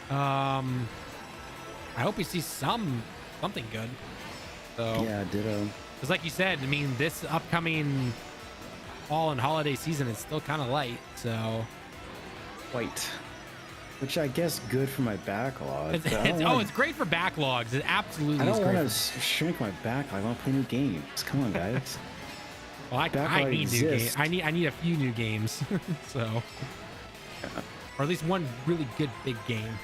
I hope we see something good. So yeah, ditto. Because like you said, I mean, this upcoming fall and holiday season is still kind of light, so. White. Which I guess good for my backlog. It's great for backlogs. It absolutely is. I don't want to shrink my backlog. I want to play new games. Come on, guys. Well, I need new games. I need a few new games. So, or at least one really good big game.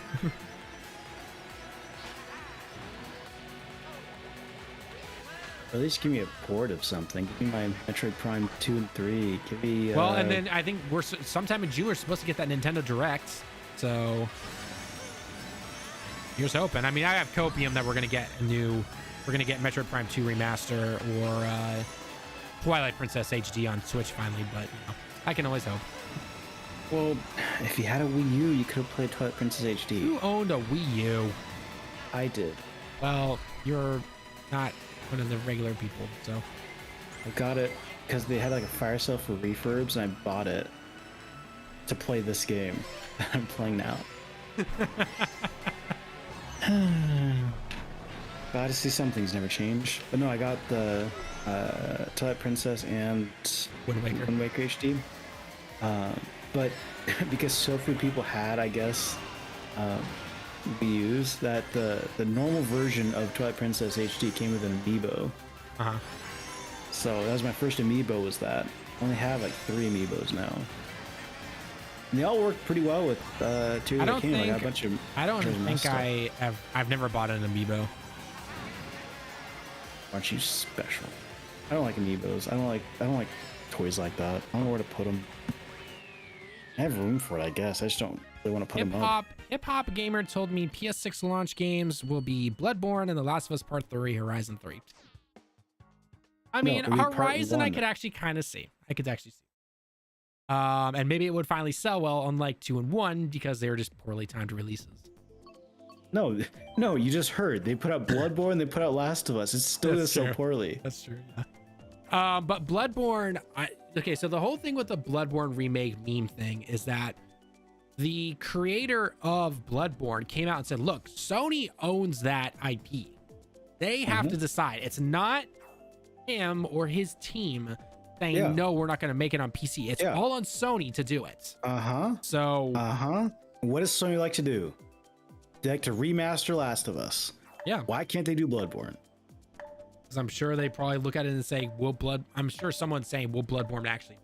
Or at least give me a port of something. Give me my Metroid Prime 2 and 3. Give me. Well, and then I think we're sometime in June we're supposed to get that Nintendo Direct. So here's hoping. I mean, I have copium that we're gonna get Metroid Prime 2 remaster or Twilight Princess HD on Switch finally. But you know, I can always hope. Well, if you had a Wii U, you could have played Twilight Princess HD. Who owned a Wii U? I did. Well, you're not one of the regular people, so. I got it because they had like a fire sale for refurbs, and I bought it to play this game that I'm playing now. Glad to see some things never change. But no, I got the Twilight Princess and Wind Waker HD. But because so few people had, I guess, Wii U's, that the normal version of Twilight Princess HD came with an amiibo. Uh-huh. So that was my first amiibo, was that. only have like 3 amiibos now. And they all work pretty well with Tears of the Kingdom. I got a bunch of. I don't think I've never bought an amiibo. Aren't you special? I don't like amiibos. I don't like toys like that. I don't know where to put them. I have room for it, I guess. I just don't really want to put them up. Hip Hop Gamer told me PS6 launch games will be Bloodborne and The Last of Us Part 3, Horizon 3. I mean, Horizon I could actually kind of see. I could actually see. And maybe it would finally sell well, unlike 2 and 1, because they were just poorly timed releases. No, you just heard. They put out Bloodborne, they put out Last of Us. It's still gonna sell poorly. That's true. Yeah. But Bloodborne, okay, so the whole thing with the Bloodborne remake meme thing is that the creator of Bloodborne came out and said, look, Sony owns that IP. They have to decide. It's not him or his team saying, no, we're not going to make it on PC. It's all on Sony to do it. So. What does Sony like to do? They like to remaster Last of Us. Yeah. Why can't they do Bloodborne? Because I'm sure they probably look at it and say, I'm sure someone's saying, will Bloodborne actually do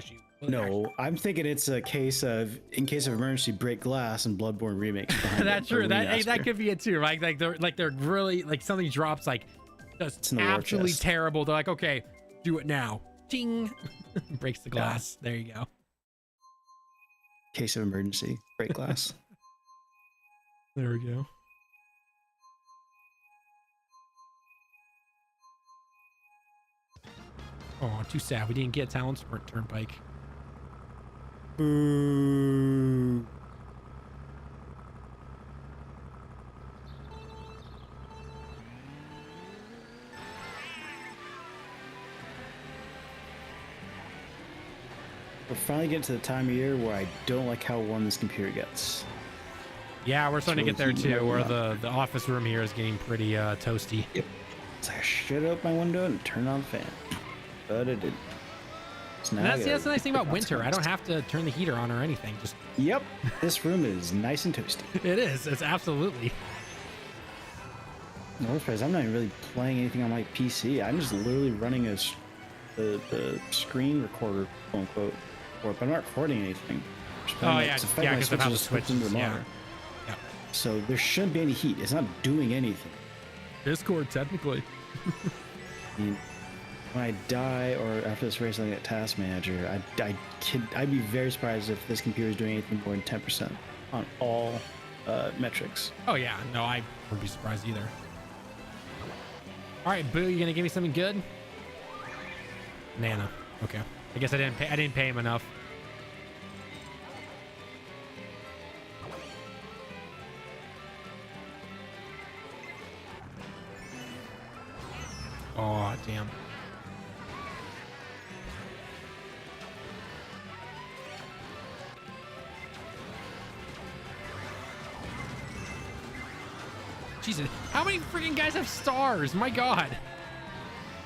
it? No, I'm thinking it's a case of, in case of emergency, break glass and Bloodborne remakes. That's true. That could be it too. Like they're really, like, something drops like just absolutely terrible. They're like, okay, do it now. Ting. Breaks the glass. There you go. Case of emergency, break glass. There we go. Oh, too sad. We didn't get Talon Sprint Turnpike. Boo. We're finally getting to the time of year where I don't like how warm this computer gets. Yeah, we're starting to get there too, where the office room here is getting pretty toasty. Yep. It's like I shut up my window and turn on the fan. But it didn't. So that's the nice thing about winter. I don't have to turn the heater on or anything. Just Yep. This room is nice and toasty. It is. It's absolutely. No surprise. I'm not even really playing anything on my PC. I'm just literally running the screen recorder, quote unquote. But I'm not recording anything. Oh yeah, because of how the switch is. Yeah. So there shouldn't be any heat. It's not doing anything. Discord, technically. I mean, when I die or after this race, I get Task Manager. I'd be very surprised if this computer is doing anything more than 10% on all metrics. Oh yeah, no, I wouldn't be surprised either. All right, Boo, you gonna give me something good? Nana. Okay. I guess I didn't pay him enough. Oh, damn. Jesus, how many freaking guys have stars? My God.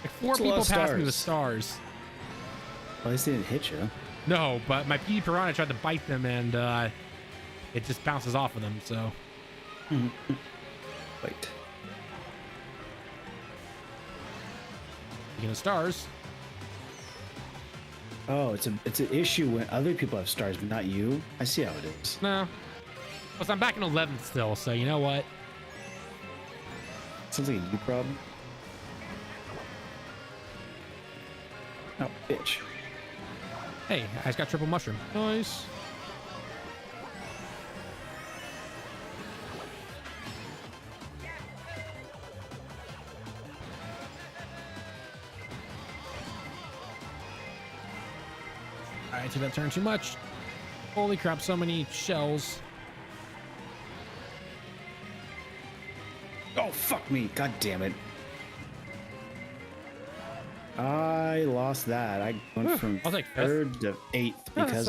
Like 4 people passed me with stars. Well, at least they didn't hit you. No, but my PD Piranha tried to bite them and it just bounces off of them, so. Wait. Speaking of stars. Oh, it's an issue when other people have stars, but not you. I see how it is. No. Plus, I'm back in 11th still, so you know what? Sounds like a you problem. Oh, bitch. Hey, I just got triple mushroom. Nice. Alright, did that turn too much? Holy crap, so many shells. Oh, fuck me. God damn it. I lost that. I went from 3rd to 8th because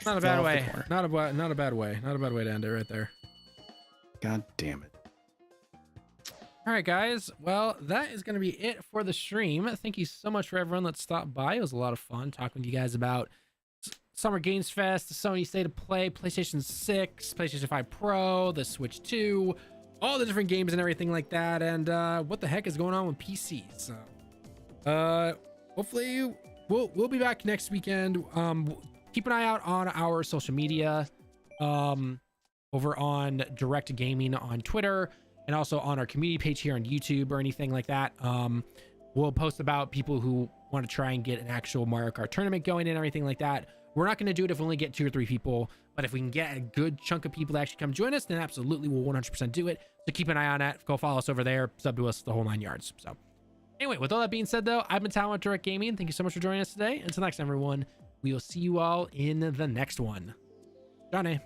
not a bad way. Not a bad way. Not a bad way to end it right there. God damn it. All right, guys. Well, that is going to be it for the stream. Thank you so much for everyone that stopped by. It was a lot of fun talking to you guys about Summer Games Fest, the Sony State of Play, PlayStation 6, PlayStation 5 Pro, the Switch 2, all the different games and everything like that, and what the heck is going on with PC. So hopefully we'll be back next weekend. Keep an eye out on our social media, over on Direct Gaming on Twitter, and also on our community page here on YouTube or anything like that. We'll post about people who want to try and get an actual Mario Kart tournament going and everything like that. We're not going to do it if we only get 2 or 3 people, but if we can get a good chunk of people to actually come join us, then absolutely we'll 100% do it. So keep an eye on that. Go follow us over there, sub to us, the whole 9 yards. So anyway, with all that being said, though, I've been Talon with Direct Gaming. Thank you so much for joining us today. Until next time, everyone, we will see you all in the next one. Johnny.